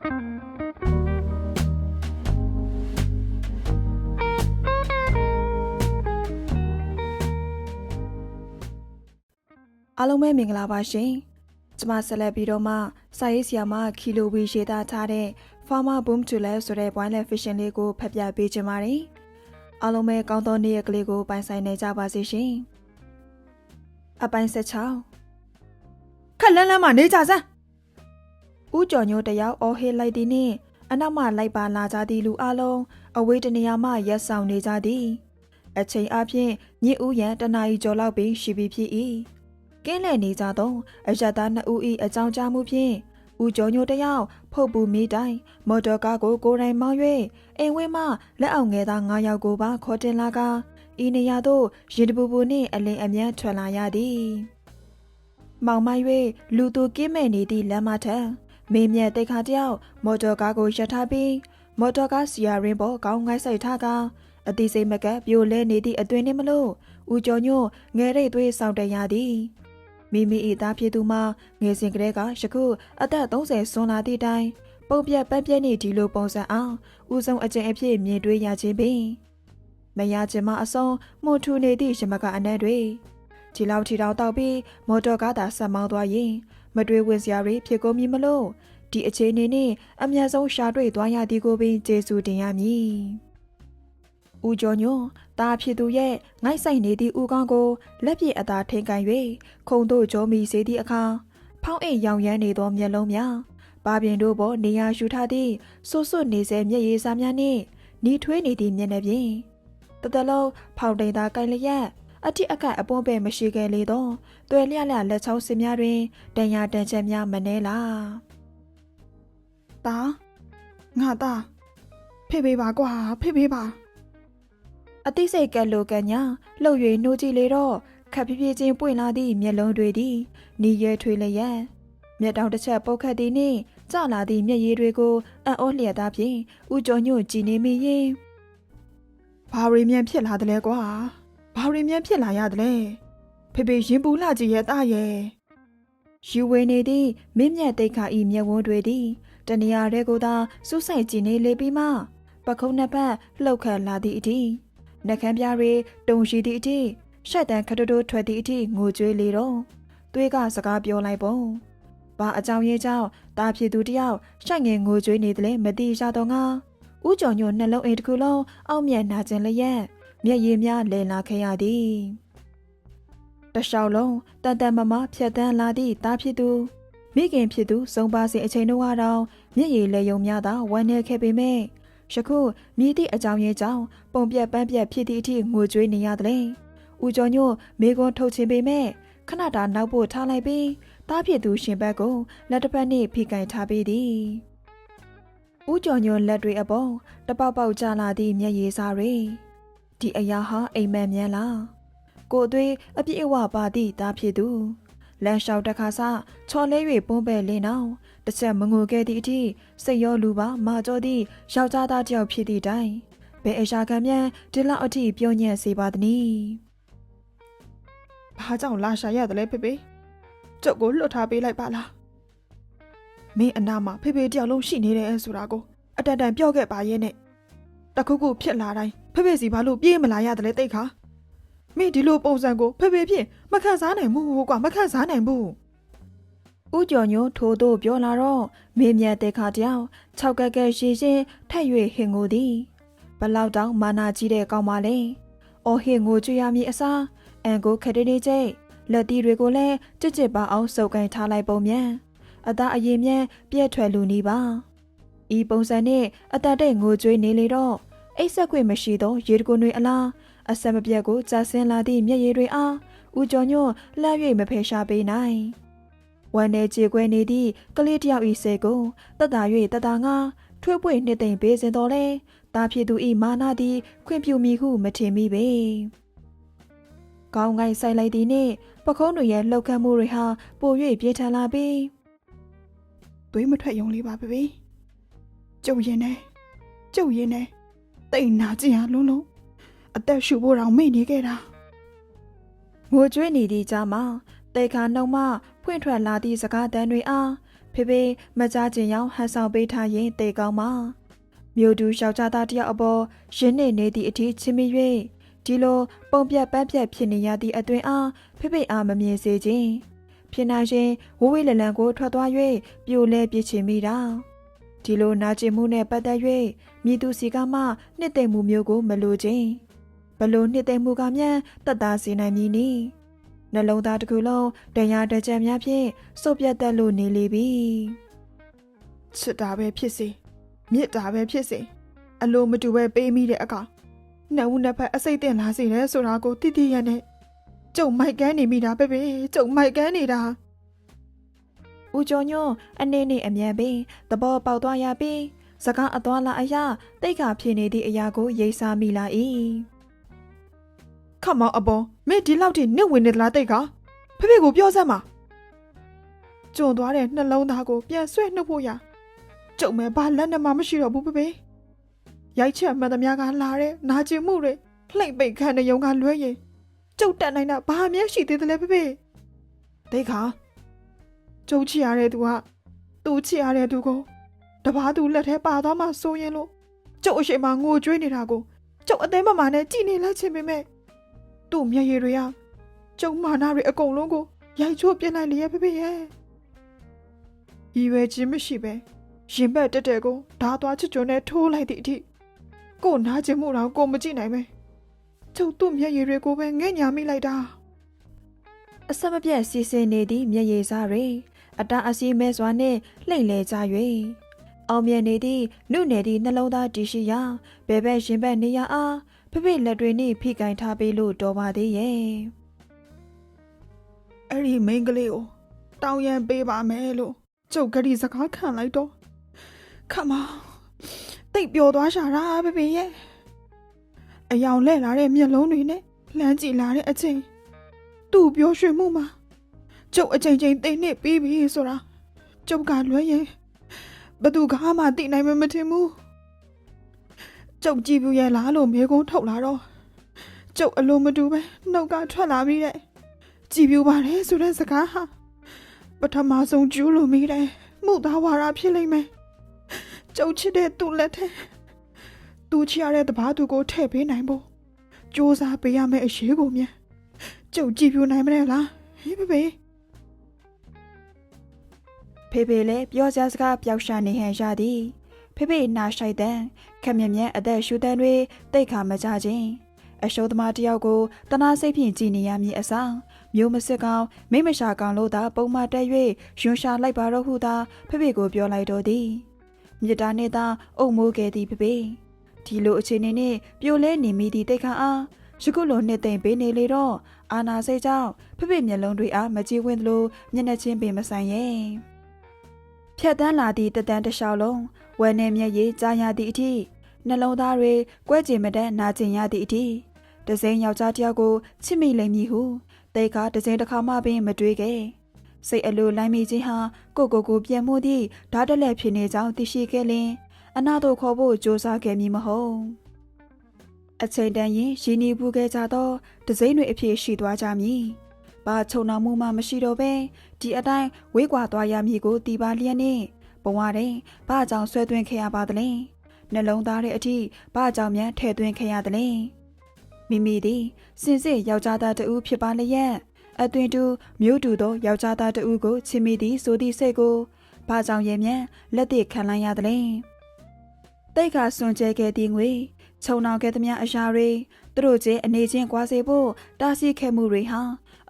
အားလုံးပဲမင်္ဂလာပါရှင်ကျမဆက်လက်ပြီးတော့မှစာရေးဆရာမခီလိုဝီရေးသားထားတဲ့ Farmer Boom to Life ဆိုတဲ့ Wildlife Fiction လေးကိုဖတ်ပြပေးချင်ပါတယ်အားလုံးပဲကောင်းသောနေ့ရက်လေးကိုပိုင်ဆိုင်နေကြပါစေရှင်အပိုင်း16ခက်လန်းလန်းမှနေကြစမ်းဦးကျော်ညိုတယောက်အော်ဟစ်လိုက်သည်နှင့်အနောက်မှလိုက်ပါလာကြသည့်လူအလုံးအဝေးတနေရာမှရက်ဆောင်နေကြသည်အချိန်အပြင်ညစ်ဦးရန်တနာရီကျော်လောက်ပင်ရှိပြီဖြစ်၏ကင်းလဲနေကြသောအရသားနှစ်ဦး၏အကြောင်းကြားမှုဖြင့်ဦးကျော်ညိုတယောက်ဖုတ်ပူမိတိုင်မော်တော်ကားကိုကိုယ်တိုင်မောင်း၍အိမ်ဝင်းမှလက်အောင်ငယ်သား9ယောက်ကိုပါခေါ်တင်လာကာဤနေရာသို့ရင်တပူပူနှင့်အလင်းအမြန်းထွက်လာရသည်မောင်မ၍လူသူကင်းမဲ့နေသည့်လမ်းမထက်မေမြတ်တိတ်ခါတယောက်မော်တော်ကားကိုရပ်ထားပြီးမော်တော်ကားစီယာရင်းပေါ်ကောင်းငိုက်ဆိုင်ထားကာအတိစိတ်မကပ်ပြိုလဲနေသည့်အတွင်နှင့်မလို့ဦးကျော်ညိုငယ်ရိတ်သွေးဆောင်တရသည်မိမိ၏သားဖြစ်သူမှာငယ်စဉ်ကတည်းကယခုအသက်30စွန်လာသည့်တိုင်ပုံပြက်ပက်ပြက်နေဒီလိုပုံစံအောင်ဦးဆုံးအကျင့်အဖြစ်မြင်တွေ့ရခြင်းပင်မရခြင်းမအဆုံးမှုထူနေသည့်ရမကအနက်တွေဒီလောက်ထီတောက်ပြီးမော်တော်ကားသာဆက်မောင်းသွားရင်မတွေ့ဝင်စရာတွေဖြစ်ကုန်မည်မလို့ဒီအခြေအနေနဲ့အမျက်ဆုံးရှာတွေ့သွားရသည်ကိုပင်ကျေးဇူးတင်ရမည်ဦးကျော်ညွန့်တာဖြစ်သူရဲ့ငိုက်ဆိုင်နေသည့်ဦးကောင်းကိုလက်ပြည့်အသာထိန်ကန်၍ခုံတို့ကြောမီစေသည့်အခါဖောင်းအိမ်ရောင်ရမ်းနေသောမျက်လုံးများပါပြင်တို့ပေါ်နေရာယူထားသည့်ဆွတ်ဆွတ်နေစေမျက်ရည်စာများနှင့်နီးထွေးနေသည့်မျက်နှာပြင်တတလုံးဖောင်တိန်သာကိုင်လျက်အတိအကန့်အပွန်းပဲမရှိခဲ့လေသောတွယ်လျက်လက်ချောင်းစင်များတွင်တန်ရာတန်ချက်များမနှဲလားတာငါတာဖေးပေးပါကွာဖေးပေးပါအသိစိတ်ကက်လိုကန်ညာလှုပ်၍နှိုးကြည့်လေတော့ခပ်ဖြည်းဖြည်းချင်းပွင့်လာသည့်မျက်လုံးတွေသည်နီးရဲထွေးလျက်မျက်တောင်တစ်ချက်ပုတ်ခတ်သည်နှင့်ကျလာသည့်မျက်ရည်တွေကိုအံ့ဩလျက်သားဖြင့်ဦးကျော်ညွန့်ကြည်နေမိရင်ဘာရီမြန်ဖြစ်လာတယ်လဲကွာဘာရီမြန်ဖြစ်လာရသလဲဖေဖေရင်ပူလာကြည့်ရဲ့တာရဲ့ယူဝေနေသည့်မင်းမြတ်တိတ်ခါဤမျက်ဝန်းတွေသည်တနေရာတဲကိုသာစူးစိုက်ကြည့်နေလေပြီးမှပခုံးနှစ်ဖက်လှုပ်ခတ်လာသည့်အထိနှကမ်းပြားတွေတုံရှိသည့်အထိရှက်တန်ခတိုးတိုးထွက်သည့်အထိငိုကြွေးလေတော့သွေးကစကားပြောလိုက်ပုံဘာအကြောင်းရေးကြောင့်တာဖြစ်သူတယောက်ရှိုက်ငယ်ငိုကြွေးနေတယ်လဲမသိရတော့ငါဦးကျော်ညိုနှလုံးအိမ်တစ်ခုလုံးအောက်မျက်နာကျင်လျက်မျက်ရည်များလဲလာခဲ့ရသည်တလျှောက်လုံးတန်တန်မမဖြတ်တန်းလာသည့်တာဖြစ်သူမိခင်ဖြစ်သူစုံပါစဉ်အချိန်တုန်းကတော့မျက်ရည်လဲယုံများသာဝမ်းနည်းခဲ့ပေမဲ့ယခုမြည်သည့်အကြောင်းရင်းကြောင့်ပုံပြက်ပန်းပြက်ဖြစ်သည့်အထိငိုကြွေးနေရတယ်။ဦးကျော်ညို့မေကွန်းထုတ်ခြင်းပေမဲ့ခဏတာနောက်ဖို့ထားလိုက်ပြီးတားဖြစ်သူရှင်ဘက်ကိုလက်တစ်ဖက်နှင့်ဖိကင်ထားပေးသည်။ဦးကျော်ညို့လက်တွေအပေါ်တပေါက်ပေါက်ကျလာသည့်မျက်ရည်စာတွေဒီအရာဟာအိမ်မက်မြန်းလား။ကိုယ်အသွေးအပြည့်အဝပါသည့်တားဖြစ်သူလမ်းလျှောက်တစ်ခါစချော်လဲ၍ပုံးပဲလင်းအောင်တစ်ချက်မငိုခဲ့သည့်အထိစိတ်ရောလူပါမာကြောသည့်ယောက်ျားသားတစ်ယောက်ဖြစ်သည့်တိုင်ဘယ်အရှာခံမြန်ဒီလောက်အထိပြောညံ့စေပါသနည်းဘာကြောင့်လာရှာရတယ်လဲဖေဖေကျုပ်ကိုလွတ်ထားပေးလိုက်ပါလားမင်းအနာမှာဖေဖေတယောက်လုံးရှိနေတယ်ဆိုတာကိုအတန်တန်ပြောခဲ့ပါရဲ့နဲ့တခုခုဖြစ်လာတိုင်းဖေဖေစီဘာလို့ပြေးမလာရတယ်လဲတိတ်ခါမင်းဒီလိုပုံစံကိုဖေဖေဖြင့်မခံစားနိုင်ဘူးကွာမခံစားနိုင်ဘူးဦးကျော်ညိုထိုးတို့ပြောလာတော့မေမြတ်တဲ့ခါတယောက်6ကက်ကက်ရှည်ရှင်းထက်၍ဟင်ငိုသည်ဘလောက်တောင်မာနာကြီးတဲ့ကောင်မလေးအော်ဟင်ငိုကြွရမည်အစားအန်ကိုခက်တေးကျိတ်လက်တီတွေကိုလည်းကြစ်ကြစ်ပါအောင်စုပ်ကိုင်ထားလိုက်ပုံမြန်အသားအရင်မြန်ပြည့်ထွက်လူနေပါဤပုံစံနဲ့အတတ်တဲ့ငိုကြွေးနေလေတော့အိတ်ဆက်ခွင့်မရှိသောရေတကွန်းတွေအလားအဆက်မပြတ်ကိုကြာဆင်းလာသည့်မျက်ရည်တွေအားဦးကျော်ညွန့်လှမ်း၍မဖယ်ရှားပေးနိုင်ဝမ်းနေကြေကွဲနေသည့်ကလေးတယောက်ဤစေကိုတတ်တာ၍တတ်တာငါထွေးပွေနှစ်သိမ့်ပေးစင်တော်လဲတာဖြစ်သူဤမာနာသည်ခွင့်ပြုမိဟုမထင်မိပေကောင်းကိုင်းဆိုင်လိုက်သည်နှင့်ပခုံးတွေရဲ့လှုပ်ခတ်မှုတွေဟာပို၍ပြေးထန်လာပြီးသွေးမထွက်ယုံလေးပါပဲကျုပ်ရင်နဲ့တိတ်နာကြည့်ရလုံးလုံးအသက်ရှူဖို့တောင်မေ့နေခဲ့တာငိုကြွေးနေသည့်ကြားမှာတေခါနှုံမှဖွင့်ထွက်လာသည့်စကားတန်တွေအား ဖေဖေမကြခြင်းရောက်ဟန်ဆောင်ပေးထားရင်တေကောင်းမှာမြို့သူယောက်ျားသားတယောက်အပေါ်ရင်းနေသည့်အထိချစ်မိ၍ဒီလိုပုံပြတ်ပန်းပြတ်ဖြစ်နေရသည့်အတွင်အားဖေဖေအားမမြင်စေခြင်းဖြစ်နိုင်ရင်ဝဝေးလလန်ကိုထွက်သွား၍ပြိုလဲပြစ်ချင်မိတာဒီလိုနာကျင်မှုနဲ့ပတ်သက်၍မိသူစီကမှနှစ်သိမ့်မှုမျိုးကိုမလိုခြင်းဘလို့နှစ်သိမ့်မှုကမြန်တတ်တာစေနိုင်မည်နီနှလုံးသားတစ်ခုလုံးတရားတကြံများဖြင့်စုပ်ပြတ်တက်လို့နေလေပြီချစ်တာပဲဖြစ်စေမြစ်တာပဲဖြစ်စေအလိုမတူပဲပေးမိတဲ့အကောင်နှစ်ဦးနှစ်ဖက်အစိတ်တင်လာစေတယ်ဆိုတာကိုတိတိရနဲ့ကျုံမိုက်ကန်းနေမိတာပဲကျုံမိုက်ကန်းနေတာဦးကျော်ညွန့်အနေနဲ့အမြန်ပင်သဘောပေါက်သွားရပြီးစကားအသွားလာအရာတိတ်ခါဖြစ်နေသည့်အရာကိုရိပ်စားမိလာ၏ခမောင်အပေါ်မင်းဒီလောက်ထိနစ်ဝင်နေသလားတိတ်ခါဖေဖေကိုပြောစမ်းပါကျွံသွားတဲ့နှလုံးသားကိုပြန်ဆွဲနှုတ်ဖို့ရကျုံမဲဘာလက်နဲ့မှမရှိတော့ဘူးဖေရိုက်ချက်မှန်သမျှကလာတဲ့နာကျင်မှုတွေလှိမ့်ပိတ်ခံတဲ့ယုံကလွဲရင်ကျုပ်တက်နိုင်တာဘာမှမရှိသေးတယ်လေဖေတိတ်ခါကျုပ်ချရတဲ့သူကသူ့ချရတဲ့သူကိုတပားသူလက်ထဲပါသွားမှဆိုရင်လို့ကျုပ်အရှိန်မှငိုကြွေးနေတာကိုကျုပ်အသေးမမှနဲ့ကြည်နေလိုက်ချင်ပေမဲ့သူ့မျက်ရည်တွေကကျုံမာနာတွေအကုန်လုံးကိုရိုက်ချိုးပြစ်လိုက်လေဖေရဲ့ဤဝဲချင်းမရှိပဲရင်ဘက်တက်တဲ့ကိုဓာသွားချွတ်ချွတ်နဲ့ထိုးလိုက်သည့်အထိကိုနာကျင်မှုတော့ကိုမကြည့်နိုင်ပဲကျုပ်သူ့မျက်ရည်တွေကိုပဲငဲ့ညာမိလိုက်တာအဆက်မပြတ်စီစဉ်နေသည့်မျက်ရည်စားတွေအတားအဆီးမဲစွာနှင့်လှိမ့်လေကြ၍အောင်မြင်နေသည့်နုနယ်သည့်နှလုံးသားတည်ရှိရာဘဲဘဲရင်ဘက်နေရအားဖေလက်တွေနှင့်ဖိကင်ထားပေးလို့တော်ပါသေးရဲ့အဲ့ဒီမိန်းကလေးကိုတောင်းရန်ပေးပါမယ်လို့ကျုပ်ကလေးစကားခံလိုက်တော့ခမတိတ်ပျော်သွားရှာတာဖေရဲ့အယောင်လဲလာတဲ့မျက်လုံးတွေနဲ့လှမ်းကြည့်လာတဲ့အချိန်သူ့ပြောရွှင်မှုမှာကျုပ်အချိန်ချင်းသိနေပြီးပြီဆိုတာကျုပ်ကလွဲရင်ဘသူကမှသိနိုင်မှမထင်ဘူးကျုပ်ကြည့်ပြရဲ့လားလို့မေကုန်းထုတ်လာတော့ကျုပ်အလိုမတူပဲနှုတ်ကထွက်လာပြီးတဲ့ကြည့်ပြပါလေဆိုတဲ့စကားဟာပထမဆုံးကျူးလို့မိတယ်မှုသားဝါရဖြစ်လိမ့်မယ်ကျုပ်ချစ်တဲ့သူ့လက်ထဲသူချရတဲ့တပားသူကိုထည့်ပေးနိုင်ဖို့စူးစမ်းပေးရမယ့်အရေးကိုမြန်ကျုပ်ကြည့်ပြနိုင်မလဲလားဟေးဖေလည်းပြောစကားပျောက်ရှာနေဟန်ရသည်ဖေနာရှိုက်တဲ့ခက်မြက်မြက်အသက်ရှူတဲ့တွေတိတ်ခါမကြခြင်းအရှုံးသမားတယောက်ကိုတနာစိတ်ဖြင့်ကြည်နေရမည်အစားမျိုးမစစ်ကောင်မိမရှာကောင်လို့သာပုံမှန်တက်၍ယွန်းရှာလိုက်ပါတော့ဟုသာဖေကိုပြောလိုက်တော့သည်မြေတားနဲ့သာအုပ်မိုးခဲ့သည်ဖေဒီလိုအခြေအနေနဲ့ပြိုလဲနေမိသည့်တိတ်ခါအားယခုလိုနှစ်သိမ့်ပေးနေလေတော့အာနာစိတ်ကြောင့်ဖေမျက်လုံးတွေအားမကြည့်ဝင်းသလိုမျက်နှာချင်းပင်မဆိုင်ရဲ့ဖြတ်တန်းလာသည့်တတန်းတစ်လျှောက်လုံးဝယ်နေမျက်ရည်ကြားရသည့်အထိနှလုံးသားတွေကွဲကျင်မတတ်နာကျင်ရသည့်အထိတစိမ်းယောက်ျားတစ်ယောက်ကိုချစ်မိလိမ့်မည်ဟုတိတ်ခါတစိမ်းတစ်ခါမှပင်မတွေးခဲ့စိတ်အလိုလိုက်မိခြင်းဟာကိုပြန်မှုသည့်ဓာတ်တလက်ဖြစ်နေကြောင်းသိရှိခဲ့လင်အနာတို့ခေါ်ဖို့ကြိုးစားခဲ့မည်မဟုတ်အချိန်တန်ရင်ရင်းနှီးပူခဲ့ကြသောတစိမ်းတွေအဖြစ်ရှိသွားကြမည်ဘာချုံနှောင်မှုမှမရှိတော့ပဲဒီအတိုင်းဝေးကွာသွားရမည်ကိုတီးပါလျက်နှင့်ဘဝတွင်ဘာကြောင့်ဆွဲသွင်းခဲ့ရပါသလဲနှလုံးသားတဲ့အထိဘာကြောင့်များထည့်သွင်းခဲ့ရသလဲမိမိသည်စင်စစ်ယောက်ျားသားတဦးဖြစ်ပါလျက်အသွင်တူမျိုးတူသောယောက်ျားသားတဦးကိုချစ်မိသည်ဆိုသည့်စိတ်ကိုဘာကြောင့်ရဲ့မြန်လက်သည့်ခံလိုက်ရသလဲတိတ်ခါစွန့်ကြဲခဲ့သည့်ငွေခြုံနှောင်ခဲ့သမျှအရာတွေသူတို့ချင်းအနေချင်းကွာစေဖို့တားဆီးခဲ့မှုတွေဟာ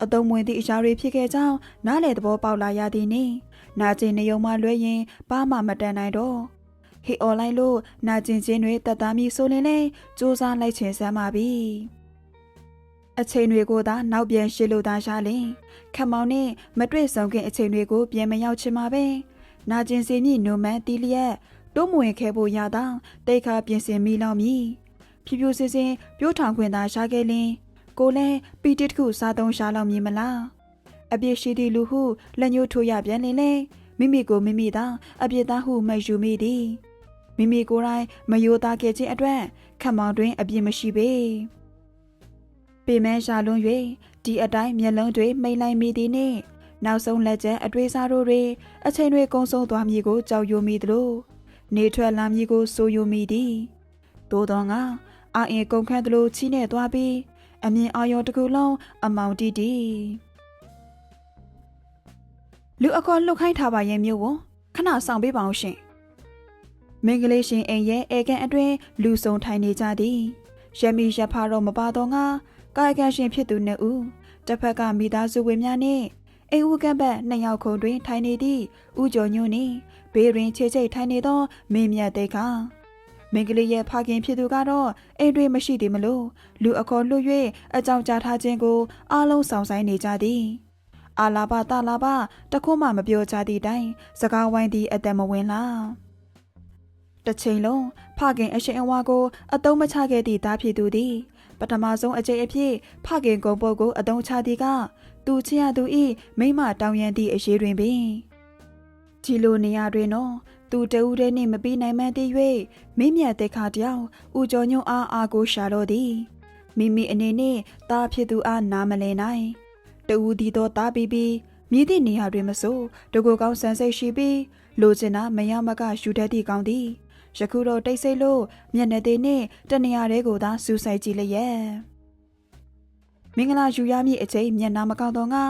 အသုံးဝင်သည့်အရာတွေဖြစ်ခဲ့ကြောင်းနားလေသဘောပေါက်လာရသည်နှင့်နာကျင်နေုံမှလွဲရင်ဘာမှမတန်နိုင်တော့ဟေအွန်လိုင်းလို့နာကျင်ခြင်းတွေတက်သားမိဆိုရင်လည်းစူးစမ်းလိုက်ခြင်းစမ်းပါပြီအချိန်တွေကိုသာနောက်ပြန်ရှေ့လို့သာရှာလင်ခမောင်နဲ့မတွေ့ဆုံခင်အချိန်တွေကိုပြန်မရောက်ချင်ပါပဲနာကျင်စေမည်နိုမန်တီလျက်တိုးမဝင်ခဲ့ဖို့ရတာတိတ်ခါပြင်ဆင်မိလောက်မည်ဖြူဖြူစင်စင်ပြိုးထောင်ခွင်သာရှာခဲ့လင်ကိုလည်းပီတိတခုစားသုံးရှာလောက်မည်မလားအပြစ်ရှိသည့်လူဟုလက်ညှိုးထိုးရပြန်လင်လေမိမိကိုမိမိသာအပြစ်သားဟုမယူမိသည်မိမိကိုယ်တိုင်မယိုသားခဲ့ခြင်းအတွက်ခမောင်တွင်အပြစ်မရှိပေပေမဲရှာလွန်၍ဒီအတိုင်းမျက်လုံးတွေမိတ်လိုက်မိသည်နှင့် နောက်ဆုံးလက်ကျန်အတွေးစားတို့တွေအချိန်တွေကုန်းဆုံးသွားမည်ကိုကြောက်ရွံ့မိသလိုနေထွက်လာမည်ကိုစိုးရွံ့မိသည်သို့သောငါအာအင်ကုန်ခန့်သလိုချီးနဲ့သွားပြီးအမြင်အာရုံတစ်ခုလုံးအမောင်တီးတီးလူအခေါ်လှုပ်ခိုင်းထားပါရဲ့မြို့ဝန်ခဏဆောင်ပေးပါအောင်ရှင်မင်္ဂလေးရှင်အိမ်ရဲ့အေကန်အတွင်းလူဆုံထိုင်နေကြသည်ရမီရဖာတော့မပါတော့ငါကာယကံရှင်ဖြစ်သူနှစ်ဦးတစ်ဖက်ကမိသားစုဝင်များနှင့်အိမ်ဦးကပ်ဘက်နှစ်ယောက်ခုံတွင်ထိုင်နေသည့်ဦးကျော်ညွန့်နှင့်ဘေးတွင်ခြေချိတ်ထိုင်နေသောမင်းမြတ်သိက္ခာမင်္ဂလိရဲ့ဖခင်ဖြစ်သူကတော့အိမ်တွင်မရှိသေးမလို့လူအခေါ်လွှတ်၍အကြောင်းကြားထားခြင်းကိုအားလုံးဆောင်ဆိုင်နေကြသည်အာလာဘတာလာဘတခုမှမပြောကြသည့်တိုင်စကားဝိုင်းသည့်အသက်မဝင်လားတစ်ချိန်လုံးဖခင်အရှင်အဝါကိုအတုံးမချခဲ့သည့်သားဖြစ်သူသည်ပထမဆုံးအကြိမ်အဖြစ်ဖခင်ကုံပုတ်ကိုအတုံးချသည်ကသူချစ်ရသူ၏မိမတောင်းရန်သည့်အရေးတွင်ပင်ဒီလိုနေရာတွင်တော့သူတဦးတည်းနှင့်မပြီးနိုင်မှန်းသိ၍မိမြတ်တဲ့ခါတယောက်ဦးကျော်ညွန့်အားကိုရှာတော့သည်မိမိအနေနှင့်သားဖြစ်သူအားနားမလည်နိုင်တဦးဒီတော့သားပြီးပြီးမြည်သည့်နေရာတွင်မဆိုတကူကောင်းဆန်စိတ်ရှိပြီးလိုချင်တာမရမကယူတတ်သည့်ကောင်းသည်ယခုတော့တိတ်ဆိတ်လို့မျက်နှာသေးနှင့်တနေရာတဲကိုသာစူးစိုက်ကြည့်လျက်မင်္ဂလာယူရမည့်အချိန်မျက်နှာမကောင်းတော့ငါ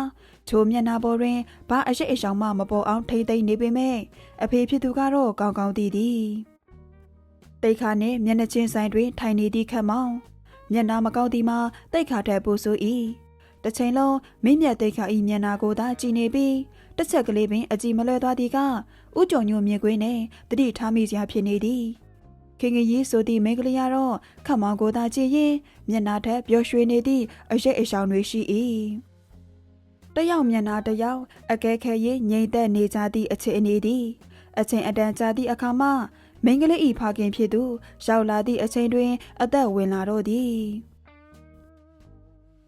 ချိုမျက်နှာပေါ်တွင်ဘာအရှိအရှောင်မှမပေါ်အောင်ထိမ့်သိမ့်နေပေမဲ့အဖေဖြစ်သူကတော့ကောင်းကောင်းသိသည်တိတ်ခါနှင့်မျက်နှာချင်းဆိုင်တွင်ထိုင်နေသည့်ခက်မောင်မျက်နှာမကောင်းသည်မှာတိတ်ခါထက်ပိုဆို၏တစ်ချိန်လုံးမင်းမြတ်တိတ်ခါ၏မျက်နှာကိုသာကြည့်နေပြီးတစ်ချက်ကလေးပင်အကြည့်မလွဲသွားသည်ကဥကျော်ညိုမြင်ကွင်းနဲ့တတိထားမိစရာဖြစ်နေသည်ခင်ကြီးဆိုသည့်မိန်းကလေးကတော့ခက်မောင်ကိုသာကြည့်ရင်မျက်နှာထက်ပျော်ရွှင်နေသည့်အရိပ်အရှောင်တွေရှိ၏တယောက်မျက်နှာတယောက်အကဲခဲရင်ငြိမ်သက်နေကြသည့်အခြေအနေသည်အချိန်အတန်ကြာသည့်အခါမှမိန်းကလေး၏ဖခင်ဖြစ်သူရောက်လာသည့်အချိန်တွင်အသက်ဝင်လာတော့သည်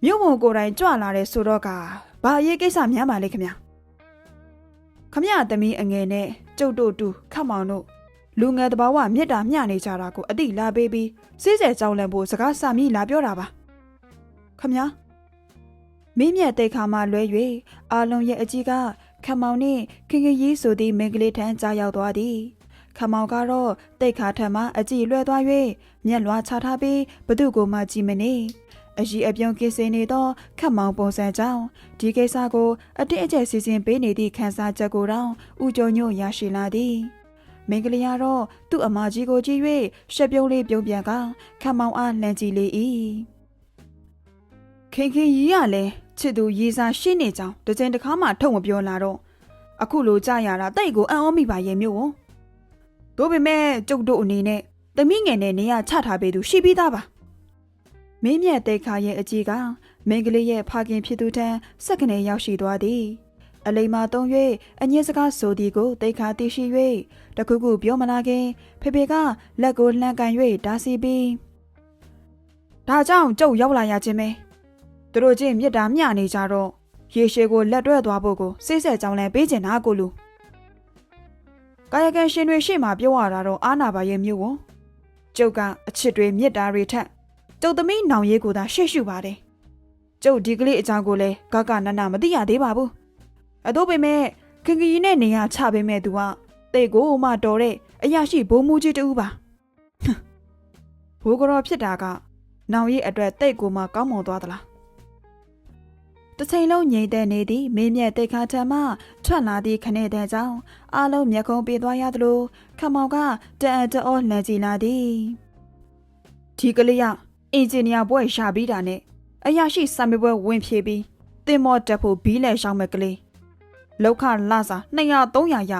မြို့ဝန်ကိုယ်တိုင်ကြွလာတဲ့ဆိုတော့ကဘာအရေးကိစ္စများပါလဲခင်ဗျာခမရသမီးအငယ်နဲ့ကျုပ်တို့တူခတ်မောင်တို့လူငယ်တဘာဝမြစ်တာမျှနေကြတာကိုအတိလာပေးပြီးစိစဲကြောင်းလန့်ဖို့စကားစမိလာပြောတာပါခမညာမင်းမြတ်တိတ်ခါမှလွဲ၍အာလုံးရဲ့အကြီးကခမောင်နှင့်ခင်ခင်ကြီးဆိုသည့်မိန်းကလေးထံကြားရောက်သွားသည်ခမောင်ကတော့တိတ်ခါထံမှအကြည့်လွှဲသွား၍မျက်လွှာချထားပြီးဘသူ့ကိုမှကြည့်မနေအရှိအပြုံးကိစ္စနေသောခတ်မောင်ပုံစံကြောင့်ဒီကိစ္စကိုအတိအကျစီစဉ်ပေးနေသည့်ခန်းစားချက်ကိုတောင်ဥကြုံညို့ရရှိလာသည်မိန်းကလေးကတော့သူ့အမကြီးကိုကြည့်၍ရှက်ပြုံးလေးပြုံးပြန်ကခတ်မောင်အားလှမ်းကြည့်လေ၏ခင်ခင်ကြီးကလည်းချစ်သူရေးစားရှင်းနေကြောင်းတစ်ချိန်တစ်ခါမှထုတ်မပြောလာတော့အခုလိုကြရတာတိတ်ကိုအံ့ဩမိပါရဲ့မြို့ဝန်တို့ပေမဲ့ကျုပ်တို့အနေနဲ့သမီးငယ်နဲ့နေရချထားပေးသူရှိပြီးသားပါမင်းမြတ်တိတ်ခါရဲ့အကြီးကမိန်းကလေးရဲ့ဖခင်ဖြစ်သူထံစက္ကနဲ့ရောက်ရှိသွားသည်အလိမ္မာသုံး၍အငြင်းစကားဆိုသည်ကိုတိတ်ခါသိရှိ၍တခုခုပြောမလာခင်ဖေဖေကလက်ကိုလှမ်းကန်၍တားဆီးပြီးဒါကြောင့်ကျုပ်ရောက်လာရခြင်းပဲသူတို့ချင်းမြစ်တာမျှနေကြတော့ရေရှည်ကိုလက်တွဲသွားဖို့ကိုစိတ်ဆက်ကြောင်းလဲပေးချင်တာကိုလူကာယကံရှင်တွေရှေ့မှာပြောရတာတော့အားနာပါရဲ့မြို့ဝန်ကျုပ်ကအချစ်တွေမြစ်တာတွေထက်ကျုပ်သမီးနောင်ရေးကိုသာရှေ့ရှုပါတယ်ကျုပ်ဒီကလေးအကြောင်းကိုလည်းဂဂနနမသိရသေးပါဘူးအတော့ပေမဲ့ခင်ကြီးနဲ့နေရချပေးမဲ့သူကတိတ်ကိုမှတော်တဲ့အရာရှိဘိုးမူကြီးတူပါဘိုးကြော်ဖြစ်တာကနောင်ရေးအတွက်တိတ်ကိုမှကောင်းမွန်သွားသလားတစ်ချိန်လုံးငြိမ်သက်နေသည့်မင်းမြတ်တိတ်ခါထံမှထွက်လာသည့်ခနဲ့တဲ့ကြောင့်အားလုံးမျက်ခုံးပေးသွားရသလိုခမောင်ကတအံ့တောလှန်ကြည့်လာသည်ဒီကလေးကအင်ဂျင်နီယာဘွဲ့ရှာပြီးတာနဲ့အရာရှိစာမေးပွဲဝင်ဖြေပြီးတင်မော့တက်ဖို့ဘီးလဲရှောင်းမဲ့ကလေးလောက်ခလာစာ200-300ရ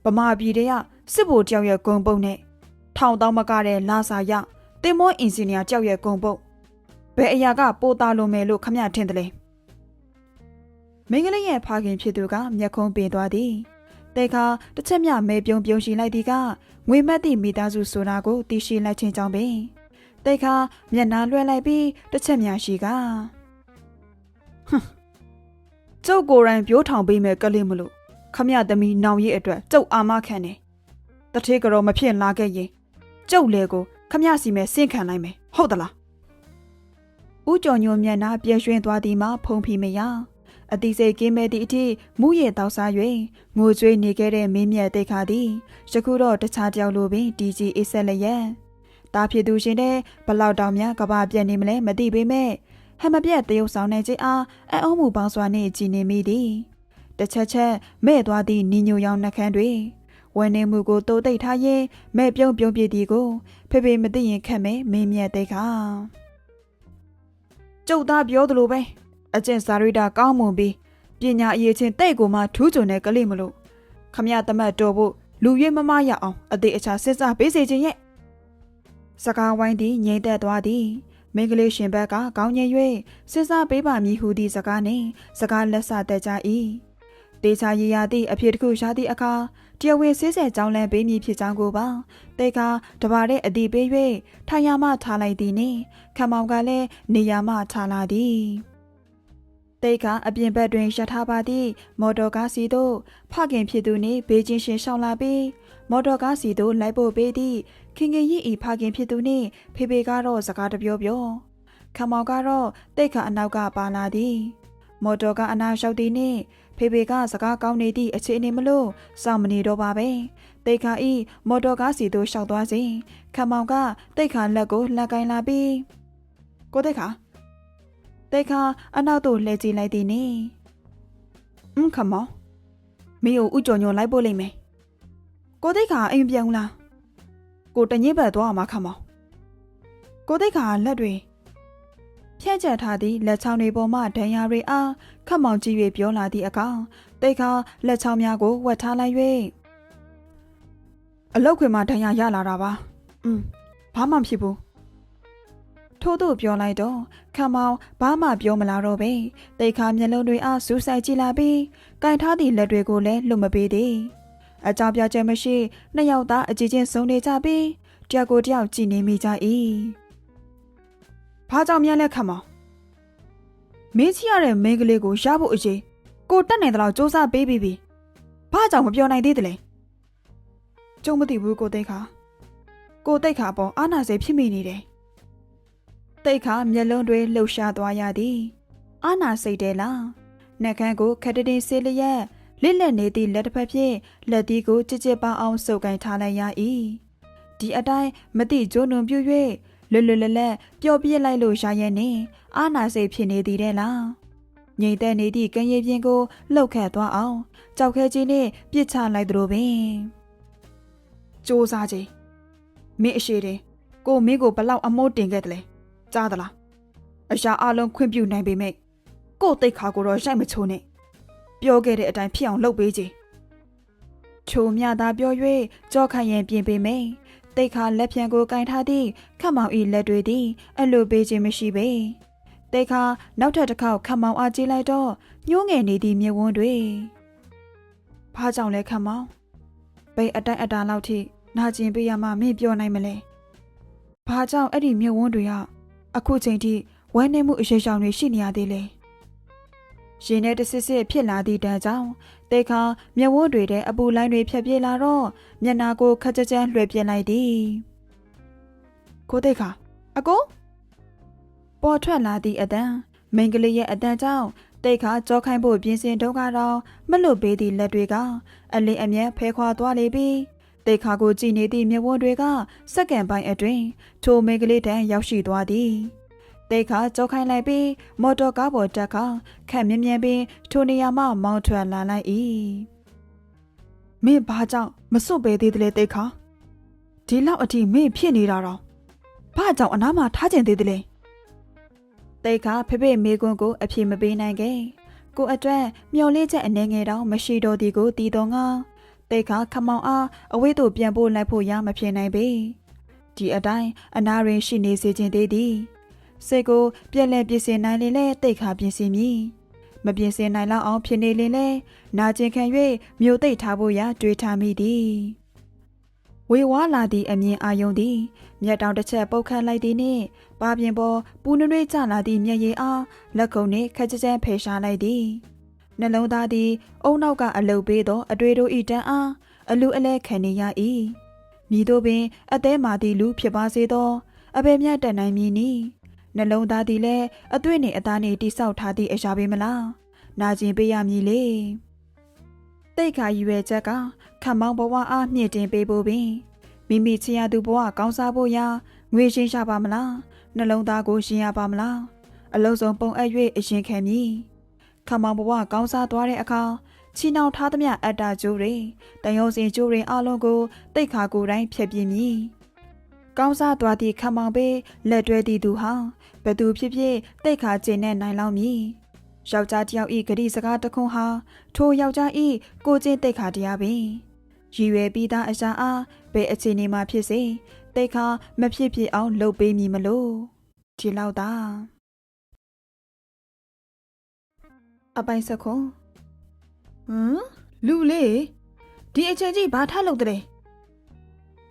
ဗမာပြည်တည်းကစစ်ဗိုလ်တယောက်ရဲ့ဂုံပုတ်နဲ့ထောင်တောင်းမကတဲ့လာစာရတင်မော့အင်ဂျင်နီယာတယောက်ရဲ့ဂုံပုတ်ဘယ်အရာကပိုတာလို့မယ်လို့ခမရထင်တယ်လေမင်းကလေးရဲ့ဖခင်ဖြစ်သူကမျက်ခုံးပင်သွားသည်တေခါတစ်ချက်မြမဲပြုံးရှိလိုက်သည်ကငွေမတ်သည့်မိသားစုဆိုတာကိုသိရှိလိုက်ခြင်းကြောင့်ပင်တေခါမျက်နှာလွှဲလိုက်ပြီးတစ်ချက်မြရှိကကျုပ်ကိုယ်တိုင်ပြောထောင်ပေးမယ်ကလေးမလို့ခမရသမီးနောင်ရဲ့အတွက်ကျုပ်အာမခံတယ်တထေးကြော်မဖြစ်လာခဲ့ရင်ကျုပ်လေကိုခမရစီမဲ့ဆင့်ခံလိုက်မယ်ဟုတ်သလားဦးကျော်ညိုမျက်နှာပြည့်ရွှင်သွားသည်မှာဖုံးဖီမရ အတိစိတ်ကင်းမဲ့သည့်အထိမူရဲ့တောက်စား၍ငိုကြွေးနေခဲ့တဲ့မင်းမြတ်တိတ်ခါသည်ယခုတော့တခြားတယောက်လိုပင်တီကြီးအေးဆက်လျက်တာဖြစ်သူရှင်တဲ့ဘလောက်တောင်များကဘာပြက်နေမလဲမသိပေမဲ့ဟမ်မပြက်တရုပ်ဆောင်နေခြင်းအားအံ့ဩမှုပေါင်းစွာနှင့်ကြည်နေမိသည်တစ်ချက်မဲ့သွားသည့်နီညိုရောင်နှကန်းတွေဝယ်နေမှုကိုတိုးတိတ်ထားရင်မဲ့ပြုံးပြုံးပြသည်ကိုဖေဖေမသိရင်ခက်မယ်မင်းမြတ်တိတ်ခါကျုပ်သားပြောသလိုပဲအကျင့်စာရိတာကောင်းမွန်ပြီးပညာအရေးချင်းတိတ်ကိုမှထူးချွန်တဲ့ကလေးမလို့ခမရတမတ်တော်ဖို့လူရွေးမမရအောင်အသေးအချာစစ်စားပေးစေခြင်းရဲ့စကားဝိုင်းသည်ငြိမ့်သက်သွားသည်မိန်းကလေးရှင်ဘက်ကကောင်းငင်၍စစ်စားပေးပါမည်ဟုသည့်စကားနှင့်စကားလက်ဆတက်ကြ၏တေချာရည်ရသည့်အဖြစ်တစ်ခုရှာသည့်အခါတရားဝင်ဆေးဆဲကြောင်းလန်းပေးမည်ဖြစ်ကြောင်းကိုပါတေခါတပါတဲ့အတီးပေး၍ထိုင်ရမှထားလိုက်သည်နှင့်ခမောင်ကလည်းနေရာမှထားလာသည်တေခါအပြင်ဘက်တွင်ရထားပါသည့်မော်တော်ကားစီသို့ဖခင်ဖြစ်သူနှင့်ဘေးချင်းရှင်ရှောင်းလာပြီးမော်တော်ကားစီသို့လိုက်ပို့ပေးသည့်ခင်ခင်ရီဤဖခင်ဖြစ်သူနှင့်ဖေဖေကတော့စကားတပြောပြောခမောင်ကတော့တိတ်ခါအနောက်ကပါလာသည်မော်တော်ကားအနာလျှောက်သည်နှင့်ဖေဖေကစကားကောင်းနေသည့်အခြေအနေမလို့စောင့်မနေတော့ပါပဲတိတ်ခါဤမော်တော်ကားစီသို့ရှောက်သွားစဉ်ခမောင်ကတိတ်ခါလက်ကိုလှက်ကင်လာပြီးကိုတိတ်ခါတိတ်ခါအနောက်သို့လှည့်ကြည့်လိုက်သည်နှင့်ခမောင်မင်းကိုဥကြော်ညွန်လိုက်ပို့လိမ့်မယ်ကိုတိတ်ခါအိမ်ပြန်ဦးလားကိုတညစ်ဘက်သွားမှာခမောင်ကိုတိတ်ခါလက်တွေဖြန့်ကျက်ထားသည့်လက်ချောင်းတွေပေါ်မှဒဏ်ရာတွေအားခတ်မောင်ကြည့်၍ပြောလာသည့်အခါတိတ်ခါလက်ချောင်းများကိုဝတ်ထားလိုက်၍အလောက်ခွေမှာဒဏ်ရာရလာတာပါဘာမှမဖြစ်ဘူးထို့သို့ပြောလိုက်တော့ခမောင်ဘာမှပြောမလာတော့ပဲတိတ်ခါမျက်လုံးတွေအားစူးစိုက်ကြည့်လာပြီးကင်ထားသည့်လက်တွေကိုလည်းလွတ်မပေးသေးအကြောင်းပြချက်မရှိနှစ်ယောက်သားအကြည့်ချင်းစုံနေကြပြီးတယောက်ကိုတယောက်ကြည့်နေမိကြ၏ဘာကြောင့်များလဲခမောင်မင်းချီရတဲ့မိန်းကလေးကိုရဖို့အရေးကိုတက်နိုင်တဲ့လောက်စူးစမ်းပေးပြီးပြီဘာကြောင့်မပြောနိုင်သေးတယ်လဲကျုံမသိဘူးကိုတိတ်ခါပေါ်အာနာစေဖြစ်မိနေတယ်တိတ်ခါမျက်လုံးတွေလှုပ်ရှားသွားရသည်အာနာစိတ်တယ်လားနှက်ခမ်းကိုခက်တတင်ဆေးလျက်လစ်လက်နေသည့်လက်တစ်ဖက်ဖြင့်လက်သီးကိုကြစ်ကြစ်ပေါအောင်စုပ်ကိုင်ထားလိုက်ရ၏ဒီအတိုင်းမတိကျိုးနုံပြွ၍လွတ်လက်ပျော်ပြစ်လိုက်လို့ရရဲ့နေအာနာစိတ်ဖြစ်နေသည်တဲ့လားငြိမ်သက်နေသည့်ကံရည်ပြင်းကိုလှုပ်ခတ်သွားအောင်ကြောက်ခဲကြီးနဲ့ပြစ်ချလိုက်သလိုပင်စူးစားကြီးမင်းအရှိတယ်ကိုမင်းကိုဘလောက်အမိုးတင်ခဲ့တယ်လဲကြားသလားအရာအလုံးခွင့်ပြုနိုင်ပေမဲ့ကို့တိတ်ခါကိုတော့ရိုက်မချိုးနဲ့ပြောခဲ့တဲ့အတိုင်းဖြစ်အောင်လုပ်ပေးကြချိုမြသာပြော၍ကြောက်ခန့်ရင်ပြင်ပေမဲ့တိတ်ခါလက်ဖြံကိုကင်ထားသည့်ခတ်မောင်ဤလက်တွေသည်အလိုပေးခြင်းမရှိပေတိတ်ခါနောက်ထပ်တစ်ခေါက်ခတ်မောင်အားကြည့်လိုက်တော့ညှိုးငယ်နေသည့်မြဝန်းတွေဘာကြောင့်လဲခတ်မောင်ဘယ်အတိုင်းအတာလောက်ထိနာကျင်ပေးရမှမင်းပြောနိုင်မလဲဘာကြောင့်အဲ့ဒီမြဝန်းတွေကအခုချိန်ထိဝမ်းနေမှုအရေးဆောင်တွေရှိနေရသေးလဲရင်ထဲတဆစ်ဆစ်ဖြစ်လာသည့်တန်းကြောင့်တေခါမျက်ဝန်းတွေတဲ့အပူလိုင်းတွေဖြတ်ပြေးလာတော့မျက်နာကိုခက်ကြကြမ်းလွှဲပြင်းလိုက်သည်ကိုတေခါအကိုပေါ်ထွက်လာသည့်အတန်မိန်းကလေးရဲ့အတန်ကြောင့်တေခါကြောခိုင်းဖို့ပြင်ဆင်တော့ကတော့မလွတ်ပေးသည့်လက်တွေကအလင်းအမျက်ဖဲခွာသွားလေပြီးတေခါကိုကြည်နေသည့်မျက်ဝန်းတွေကစက္ကန့်ပိုင်းအတွင်းထိုမိန်းကလေးတန်းရောက်ရှိသွားသည်တိတ်ခါကြောက်ခိုင်းလိုက်ပြီးမော်တော်ကားပေါ်တက်ခါခက်မြင်မြန်ပြီးထိုနေရာမှမောင်းထွက်လာလိုက်၏မင်းဘာကြောင့်မစွန့်ပေးသေးတယ်လဲတိတ်ခါဒီလောက်အထိမင်းဖြစ်နေတာတော့ဘာကြောင့်အနားမှာထားကျင်သေးတယ်လဲတိတ်ခါဖေဖေမေကွန်းကိုအပြေမပေးနိုင်ခဲ့ကိုအတွက်မျော်လင့်ချက်အနေငယ်တောင်မရှိတော့သည်ကိုတီးတော်ငါတိတ်ခါခမောင်အားအဝေးသို့ပြန်ပို့လိုက်ဖို့ရမဖြစ်နိုင်ပေဒီအတိုင်းအနာရင်ရှိနေစေခြင်းသေးသည်စိတ်ကိုပြက်လက်ပြင်ဆင်နိုင်ရင်လည်းတိတ်ခါပြင်ဆင်မည်မပြင်ဆင်နိုင်လောက်အောင်ဖြစ်နေရင်လည်းနာကျင်ခံ၍မြို့သိပ်ထားဖို့ရာတွေးထားမိသည်ဝေဝါလာသည့်အမြင်အာယုံသည်မျက်တောင်တစ်ချက်ပုတ်ခတ်လိုက်သည်နှင့်ပါပြင်ပေါ်ပူနွေးကျလာသည့်မျက်ရည်အားလက်ကုံနှင့်ခက်ကြကြဖယ်ရှားလိုက်သည်နှလုံးသားသည်အုံနောက်ကအလုတ်ပေးသောအတွေ့တို့ဤတန်းအားအလူအလဲခံနေရ၏မြည်တို့ပင်အသေးမာသည့်လူဖြစ်ပါစေသောအဘယ်မျှတက်နိုင်မည်နည်းနှလုံးသားသည်လည်းအသွေးနှင့်အသားနှင့်တိဆောက်ထားသည့်အရာပေမလား နာကျင်ပေးရမည်လေတိတ်ခါရွယ်ချက်ကခမောင်ဘဝအားမြင့်တင်ပေးဖို့ပင်မိမိချစ်ရသူဘဝကောင်းစားဖို့ရာငွေရှင်းရှာပါမလားနှလုံးသားကိုရှင်းရပါမလားအလုံးစုံပုံအပ်၍အရင်ခံမည်ခမောင်ဘဝကောင်းစားသွားတဲ့အခါချီနှောင်ထားသမျှအတ္တကျိုးတွေတန်ရုံစင်ကျိုးတွေအလုံးကိုတိတ်ခါကိုယ်တိုင်ဖျက်ပြင်းမည်ကောင်းစားသွားသည့်ခမောင်ပေးလက်တွဲသည့်သူဟာဘသူဖြစ်ဖြစ်တိတ်ခါကျင့်နဲ့နိုင်လောက်မည်ယောက်ျားတစ်ယောက်ဤဂတိစကားတခွန်းဟာထိုယောက်ျားဤကိုကျင့်တိတ်ခါတရားပင်ရည်ရွယ်ပြီးသားအရာအားဘယ်အခြေအနေမှာဖြစ်စေတိတ်ခါမဖြစ်ဖြစ်အောင်လုပ်ပေးမည်မလို့ဒီလောက်သာအပိုင်စခွန်းလူလေးဒီအချိန်ကြီးဘာထလုပ်တဲ့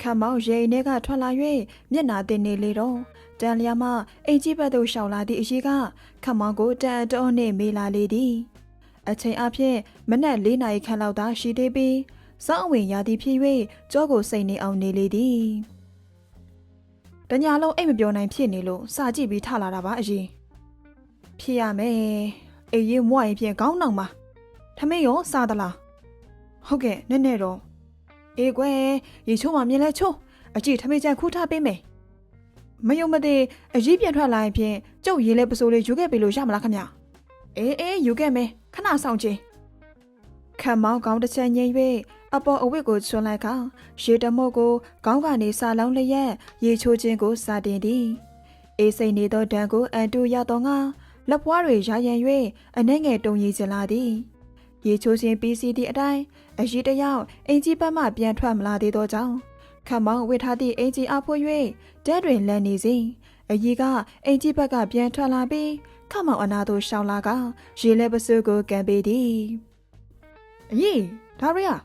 ခမောင်ရေထဲကထွက်လာ၍မျက်နာတင်နေလေတော့တန်လျာမအိမ်ကြီးဘက်သို့ရှောင်လာသည့်အရှိကခမောင်ကိုတန်တော်နှင့်မေးလာလေသည်အချိန်အဖြစ်မနက်၄နာရီခန့်လောက်သာရှိသေးပြီးစောင်းဝင်ရာသည့်ဖြစ်၍ကြောကိုစိတ်နေအောင်နေလေသည်တညာလုံးအိတ်မပြောနိုင်ဖြစ်နေလို့စာကြည့်ပြီးထလာတာပါအရင်ဖြစ်ရမယ်အေးရင်မွရင်ဖြင့်ခေါင်းနောင်ပါထမင်းရောစားသလားဟုတ်ကဲ့နည်းနည်းတော့အေးကွယ်ရေချိုးမှမြင်လဲချိုးအကြည့်ထမင်းချန်ခူးထားပေးမယ်မယုံမသေးအရေးပြန်ထွက်လာရင်ဖြင့်ကျုပ်ရေလဲပစိုးလေးယူခဲ့ပြီလို့ရမလားခင်ဗျအေးယူခဲ့မယ်ခဏဆောင်ချင်းခံမောင်းကောင်းတစ်ချက်ငိမ့်၍အပေါ်အဝတ်ကိုချွန်လိုက်ခါရေတမို့ကိုခေါင်းကနေစာလောင်းလျက်ရေချိုးခြင်းကိုစတင်သည်အေးစိန်နေသောတန်ကိုအန်တူရတော့ငါလက်ပွားတွေရရန်၍အနှဲငယ်တုံရီချလာသည်ရေချိုးခြင်းပြီးစီးသည့်အတိုင်းအရေးတယောက်အင်ကြီးဘက်မှပြန်ထွက်မလာသေးသောကြောင့်ခမောင်းဝစ်ထားသည့်အင်ကြီးအဖွင့်၍တဲတွင်လန်နေစဉ်အကြီးကအင်ကြီးဘက်ကပြန်ထွက်လာပြီးခမောင်အနာသို့ရှောင်းလာကရေလဲပစိုးကိုကန်ပေးသည်အကြီးဒါရီယာ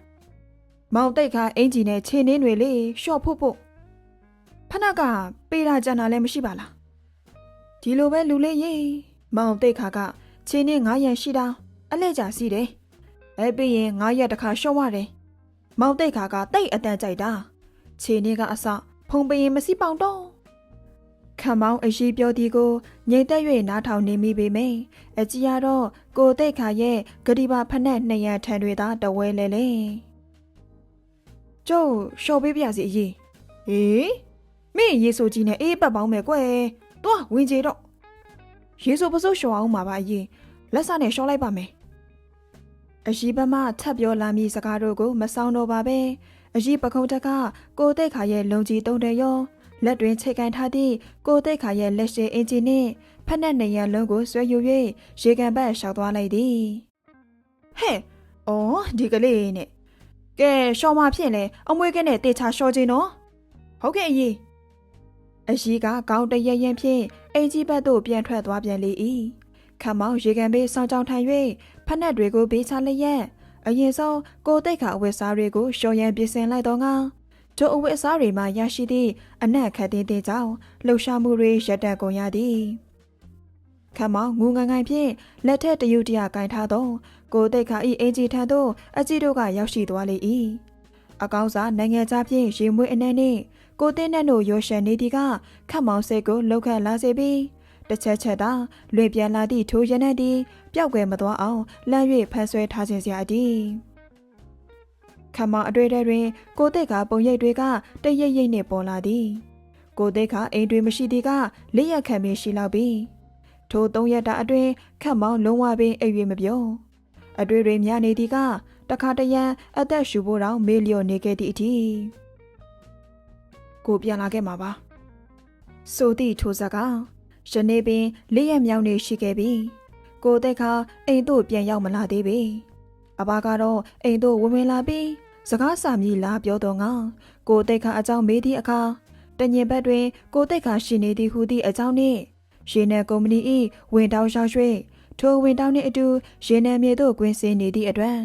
မောင်တိတ်ခါအင်ကြီးနဲ့ခြေနှင်းတွေလေရှော့ဖို့ဖနကပေးတာကြံတာလည်းမရှိပါလားဒီလိုပဲလူလေးရေမောင်တိတ်ခါကခြေနှင်း9ရန်ရှိတာအလဲကြစီတယ်ပြီးရင်9ရက်တခါရှော့ရတယ်မောင်တိတ်ခါကတိတ်အတန်ကြိုက်တာခြေနှင်းကအစဖုံပရင်မစီပေါင်တော့ခံမောင်းအရှိပြောသည်ကိုငြိမ်သက်၍နားထောင်နေမိပေမယ့်အကြီးရတော့ကိုတိတ်ခါရဲ့ဂတိပါဖက်နဲ့2ရန်ထန်တွေသာတဝဲလဲလေကျုပ်ရှော့ပေးပြစီအကြီးဟေးမင်းရေဆိုကြီးနဲ့အေးပတ်ပေါင်းမယ်ကွယ်တွားဝင်ကြတော့ရေဆိုပစိုးရှော့အောင်ပါပါအကြီးလက်စနဲ့ရှော့လိုက်ပါမယ်အရှိပမထပ်ပြောလာမည်စကားတို့ကိုမဆောင်တော့ပါပဲအရှိပခုံးတက်ကကိုတိတ်ခါရဲ့လုံကြီးတုံးတယ်ရောလက်တွင်ချိတ်ကန်ထားသည့်ကိုတိတ်ခါရဲ့လက်ရှိအင်ဂျင်နှင့်ဖက်နဲ့2ရန်လုံးကိုဆွဲယူ၍ရေကန်ဘက်ရှောက်သွားလိုက်သည်ဟဲ့အော်ဒီကလေးနဲ့ကဲရှော့မဖြစ်လဲအမွေးကနဲ့တေချာရှော့ခြင်းနော်ဟုတ်ကဲ့အကြီးအရှိကကောင်းတရရင်ဖြင့်အင်ကြီးဘက်သို့ပြန်ထွက်သွားပြန်လေ၏ခမောင်ရေကန်ဘေးဆောင်းကြောင်ထိုင်၍ဖက်နှက်တွေကိုဘေးချလျက်အရင်ဆုံးကိုတိတ်ခါအဝတ်စားတွေကိုရှော်ရန်ပြင်ဆင်လိုက်တော့ငါကျိုးအဝတ်အစားတွေမှာရရှိသည့်အနက်ခတ်သေးသေးကြောင့်လှုပ်ရှားမှုတွေရပ်တန့်ကုန်ရသည်ခမောင်ငူငန်ငိုင်ဖြင့်လက်ထက်တယူတရကင်ထားသောကိုတိတ်ခါ၏အင်ဂျီထံသို့အကြီးတို့ကရောက်ရှိသွားလေ၏အကောင်းစားနိုင်ငံသားဖြင့်ရေမွေးအနှံ့နှင့်ကိုတင်းနှံ့တို့ရောရှန်နေသည်ကခမောင်စိတ်ကိုလှုပ်ခတ်လာစေပြီးတစ်ချက်သာလွင်ပြန်လာသည့်ထိုရနက်သည်ပျောက်ကွယ်မသွားအောင်လှမ်း၍ဖန်ဆွဲထားခြင်းစရာအသည်ခမောင်အတွေ့အထဲတွင်ကိုတိတ်ကပုံရိပ်တွေကတရိပ်ရိပ်နှင့်ပေါ်လာသည်ကိုတိတ်ကအိမ်တွင်မရှိသည်က၄ရက်ခန့်ပင်ရှိလောက်ပြီထို3ရက်တာအတွင်းခမောင်လုံးဝပင်အိပ်၍မပြောအတွေ့တွေများနေသည်ကတခါတရံအသက်ရှူဖို့တောင်မေးလျော့နေခဲ့သည့်အထိကိုပြန်လာခဲ့မှာပါဆိုသည့်ထိုစကားယနေ့ပင်၄ရက်မြောက်နေရှိခဲ့ပြီကိုတိတ်ခါအိမ်သို့ပြန်ရောက်မလာသေးပေအဘကတော့အိမ်သို့ဝင်လာပြီးစကားစာမြည်လာပြောတော့ငါကိုတိတ်ခါအကြောင်းမေးသည့်အခါတညင်ဘက်တွင်ကိုတိတ်ခါရှိနေသည်ဟုသည့်အကြောင်းနှင့်ရေနံကုမ္ပဏီ၏ဝင်တောင်းရောက်၍ထိုဝင်တောင်းနှင့်အတူရေနံမြေသို့ကွင်းစင်းနေသည့်အတွက်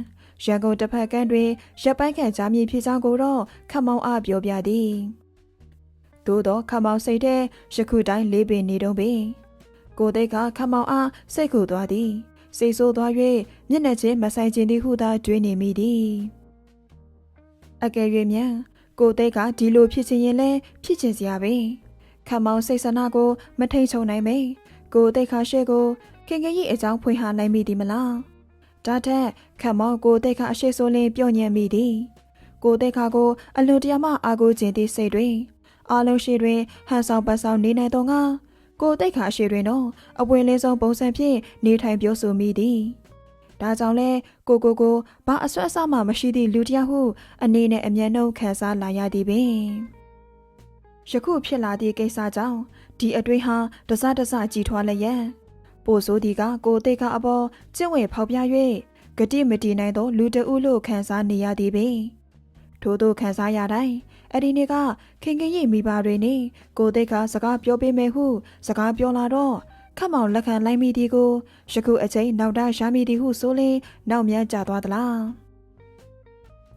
ရန်ကုန်တစ်ဖက်ကမ်းတွင်ရပ်ပိုင်းခန့်ကြားမြည်ဖြစ်ကြောင်းကိုတော့ခမောင်အားပြောပြသည်သို့သောခမောင်စိတ်ထဲယခုတိုင်းလေးပင်နေတုံးပင်ကိုတိတ်ကခမောင်အားစိတ်ကူသွားသည်စိတ်ဆိုးသွား၍မျက်နှာချင်းမဆိုင်ခြင်းသည်ဟုသာတွေးနေမိသည်အကယ်၍မြန်ကိုတိတ်ကဒီလိုဖြစ်ခြင်းရင်လဲဖြစ်ခြင်းစရာပင်ခမောင်စိတ်ဆန္ဒကိုမထိန်ချုံနိုင်မေကိုတိတ်ခါရှဲကိုခင်ခင်ကြီးအကြောင်းဖွင့်ဟနိုင်မိသည်မလား ဒါထက်ခတ်မောင်ကိုတိတ်ခါအရှိဆိုးလင်းပြော့ညံ့မိသည်ကိုတိတ်ခါကိုအလွန်တရာမှအာကိုခြင်းသည့်စိတ်တွင်အားလုံးရှိတွင်ဟန်ဆောင်ပတ်ဆောင်နေနိုင်သောငါကိုတိတ်ခါရှိတွင်တော့အပွင့်လင်းဆုံးပုံစံဖြင့်နေထိုင်ပြောဆိုမိသည်ဒါကြောင့်လဲကိုဘာအဆွတ်အဆမှမရှိသည့်လူတစ်ယောက်ဟုအနေနဲ့အမျက်နှုံခံစားလာရသည်ပင်ယခုဖြစ်လာသည့်ကိစ္စကြောင့်ဒီအတွေ့ဟာတစကြီးထွားလျက်ပို့ဆိုသည်ကကိုတိတ်ကအပေါ်ကျင့်ဝတ်ဖောက်ပြ၍ဂတိမတီနိုင်သောလူတဦးလို့ခံစားနေရသည်ပင်ထို့သောခံစားရတိုင်းအဲ့ဒီနေ့ကခင်ရီမိဘတွေနဲ့ကိုတိတ်ကစကားပြောပေးမယ်ဟုစကားပြောလာတော့ခတ်မောင်လက်ခံလိုက်မိသည်ကိုယခုအချိန်နောက်တရမိသည်ဟုဆိုလျင်နောက်မြကျသွားသလား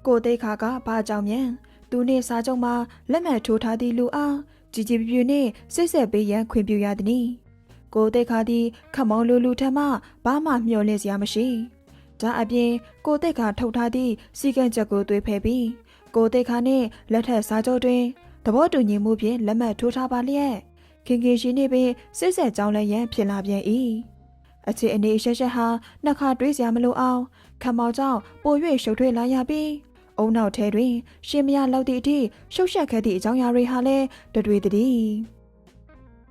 ကိုတိတ်ခါကဘာကြောင့်မြန်သူနှင့်စားကြုံမှာလက်မှတ်ထိုးထားသည့်လူအားကြည်ပြူနှင့်စိတ်ဆက်ပေးရန်ခွင့်ပြုရသည်။ကိုတိတ်ခါသည်ခတ်မောင်လူထက်မှဘာမှမျှော်လင့်စရာမရှိ။ဒါအပြင်ကိုတိတ်ခါထုတ်ထားသည့်စီကံချက်ကိုသွေးဖယ်ပြီးကိုတိတ်ခါနှင့်လက်ထက်စားကြုံတွင်သဘောတူညီမှုဖြင့်လက်မှတ်ထိုးထားပါလျက်ခင်ရှိနေပင်စိတ်ဆက်ကြောင်းလည်းရန်ဖြစ်လာပြန်၏။အခြေအနေရှက်ဟာနှစ်ခါတွေးစရာမလိုအောင်ခတ်မောင်ကြောင့်ပို၍ရှုပ်ထွေးလာရပြီးအုံနောက်ထဲတွင်ရှင်မရလောက်သည့်အထိရှုပ်ရှက်ခဲ့သည့်အကြောင်းအရာတွေဟာလည်းတွေ့သည်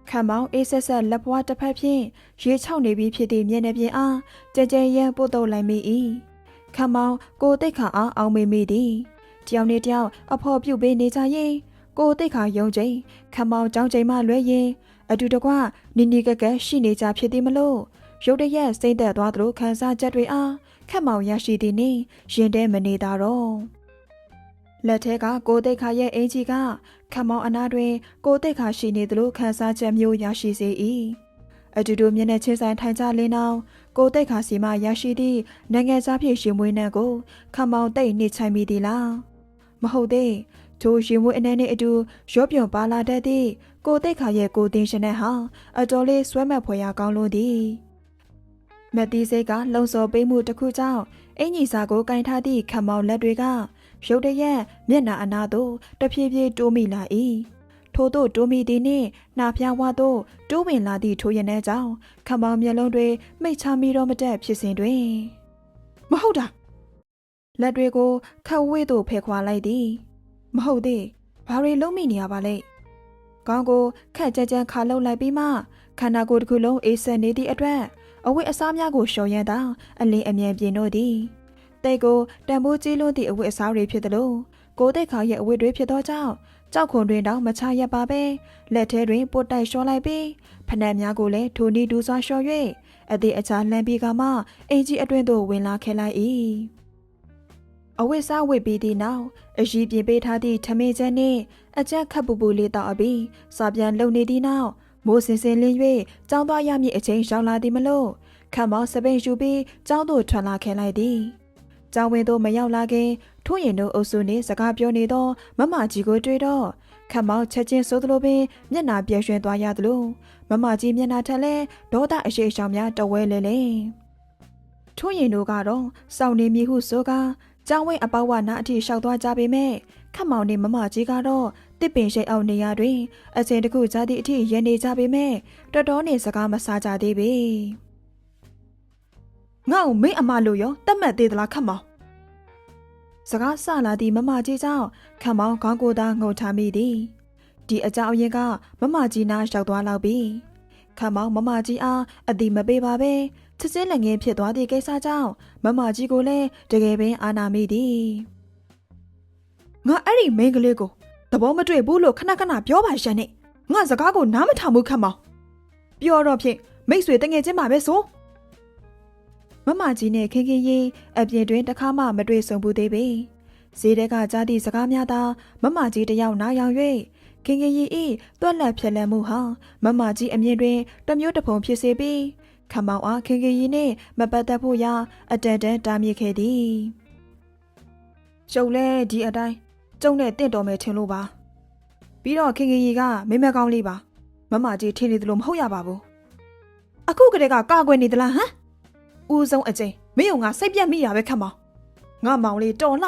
ခတ်မောင်အေးဆက်ဆက်လက်ပွားတစ်ဖက်ဖြင့်ရေချောက်နေပြီးဖြစ်သည့်မျက်နှာပြင်အားကြဲရန်ပို့တော့လိုက်မိ၏ခတ်မောင်ကိုတိတ်ခါအားအောင်မေမိသည်တယောက်နဲ့တယောက်အဖော်ပြုတ်ပေးနေကြရင်ကိုတိတ်ခါယုံချိန်ခတ်မောင်ကြောင်းချိန်မှလွဲရင်အတူတကွနီကကရှိနေကြဖြစ်သည်မလို့ရုတ်တရက်စိမ့်သက်သွားသလိုခံစားချက်တွေအားခတ်မောင်ရရှိသည်နှင့်ရင်ထဲမနေတာတော့လက်ထဲကကိုတိတ်ခါရဲ့အင်ကြီးကခတ်မောင်အနားတွင်ကိုတိတ်ခါရှိနေသလိုခံစားချက်မျိုးရရှိစေ၏အတူတူမျက်နှာချင်းဆိုင်ထိုင်ကြလင်းအောင်ကိုတိတ်ခါစီမှရရှိသည့်နိုင်ငံသားဖြစ်ရှင်မွေးနှံကိုခတ်မောင်တိတ်နှိမ့်ချိုင်မိသည်လားမဟုတ်သေးထိုရှင်မွေးအနေနဲ့အတူရော့ပြုံပါလာတတ်သည့်ကိုတိတ်ခါရဲ့ကိုတင်ရှင်နဲ့ဟာအတော်လေးဆွဲမဲ့ဖွယ်ရာကောင်းလို့သည်မက်တီးစိတ်ကလုံစော်ပေးမှုတစ်ခုကြောင့်အင်ကြီးစာကိုကင်ထားသည့်ခတ်မောင်လက်တွေကရုတ်တရက်မျက်နှာအနာသို့တဖြည်းဖြည်းတိုးမိလာ၏ထို့သို့တိုးမိသည်နှင့်နှာဖျားဝါသို့တိုးဝင်လာသည့်ထိုရနေကြောင့်ခတ်မောင်မျက်လုံးတွေမိတ်ချမိတော့မတတ်ဖြစ်စဉ်တွင်မဟုတ်တာလက်တွေကိုခတ်ဝေးသို့ဖယ်ခွာလိုက်သည်မဟုတ်သေးဘာတွေလုံးမိနေရပါလဲခေါင်းကိုခက်ကြခါလှုပ်လိုက်ပြီးမှခန္ဓာကိုယ်တစ်ခုလုံးအေးဆက်နေသည့်အတွက်အဝတ်အစားများကိုလျှော်ရမ်းတာအလင်းအမြန်ပြင်းတို့သည်တိတ်ကိုတန်ဖိုးကြီးလွန်းသည့်အဝတ်အစားတွေဖြစ်သလိုကိုတိတ်ခါရဲ့အဝတ်တွေဖြစ်သောကြောင့်ကြောက်ခွန်တွင်တောင်မချရပါပဲလက်ထဲတွင်ပုတ်တိုက်လျှော်လိုက်ပြီးဖနက်များကိုလည်းထိုနီဒူစွာလျှော်၍အသေးအချာလှမ်းပြီးကမှအင်ကြီးအတွင်းသို့ဝင်လာခဲ့လိုက်၏အဝတ်စားဝတ်ပြီးသည့်နောက်အရှိပြင်ပေးထားသည့်ထမင်းချက်နှင့်အချက်ခပ်ပူပူလေးတောက်အပြီးစာပြန်လုံနေသည့်နောက်မိုးစင်လင်း၍ကြောင်းသွားရမည့်အချိန်ရောက်လာသည်မလို့ခတ်မောင်စပိန်ယူပြီးကြောင်းသို့ထွက်လာခဲ့လိုက်သည်ကျောင်းဝင်းသို့မရောက်လာခင်ထိုးရင်တို့အုပ်စုနှင့်စကားပြောနေသောမမကြီးကိုတွေ့တော့ခတ်မောင်ချက်ချင်းဆိုသလိုပင်မျက်နှာပြည့်ရွှင်သွားရသလိုမမကြီးမျက်နှာထက်လဲဒေါသအရှိအရှောင်များတဝဲလဲထိုးရင်တို့ကတော့စောင့်နေမည်ဟုဆိုကာကျောင်းဝင်းအပေါဝနာအထိလျှောက်သွားကြပေမဲ့ခတ်မောင်နှင့်မမကြီးကတော့တစ်ပင်ရှိအောင်နေရတွင်အချိန်တစ်ခုကြာသည့်အထိရနေကြပေမဲ့တော်တော်နဲ့စကားမစားကြသေးပေငါ့ကိုမင်းအမလို့ရောတတ်မှတ်သေးသလားခတ်မောင်စကားဆလာသည့်မမကြီးကြောင့်ခတ်မောင်ခေါင်းကိုယ်သာငုံထားမိသည်ဒီအကြောင်းအရင်းကမမကြီးနားလျှောက်သွားလောက်ပြီခတ်မောင်မမကြီးအားအတိမပေးပါပဲချစ်ချင်းလည်းငင်းဖြစ်သွားသည့်ကိစ္စကြောင့်မမကြီးကိုလည်းတကယ်ပင်အာနာမိသည်ငါအဲ့ဒီမိန်းကလေးကိုသဘောမတွေ့ဘူးလို့ခဏပြောပါရှန်နဲ့ငါစကားကိုနားမထောင်ဘူးခတ်မောင်ပြောတော့ဖြင့်မိတ်ဆွေတငယ်ချင်းပါပဲဆိုမမကြီးနဲ့ခင်ရင်အပြင်တွင်တခါမှမတွေ့ဆုံဘူးသေးပေဈေးတဲကကြားသည့်စကားများသာမမကြီးတယောက်နားယောင်၍ခင်ရင်ဤတွက်လက်ဖြက်လက်မှုဟာမမကြီးအမြင်တွင်တမျိုးတဖုံဖြစ်စေပြီးခမောင်အားခင်ရင်နှင့်မပတ်သက်ဖို့ရာအတန်တားမြစ်ခဲ့သည်ကျုံလဲဒီအတိုင်းကျုံနဲ့တင့်တော်မယ်ထင်လို့ပါပြီးတော့ခင်ကြီးကမိမကောင်းလေးပါမမကြီးထင်နေသလိုမဟုတ်ရပါဘူးအခုကတည်းကကာကွယ်နေသလားဟမ်ဦးဆုံးအကျိန်မင်းကငါစိတ်ပြတ်မိရပဲခတ်မောင်ငါမောင်လေးတော်လှ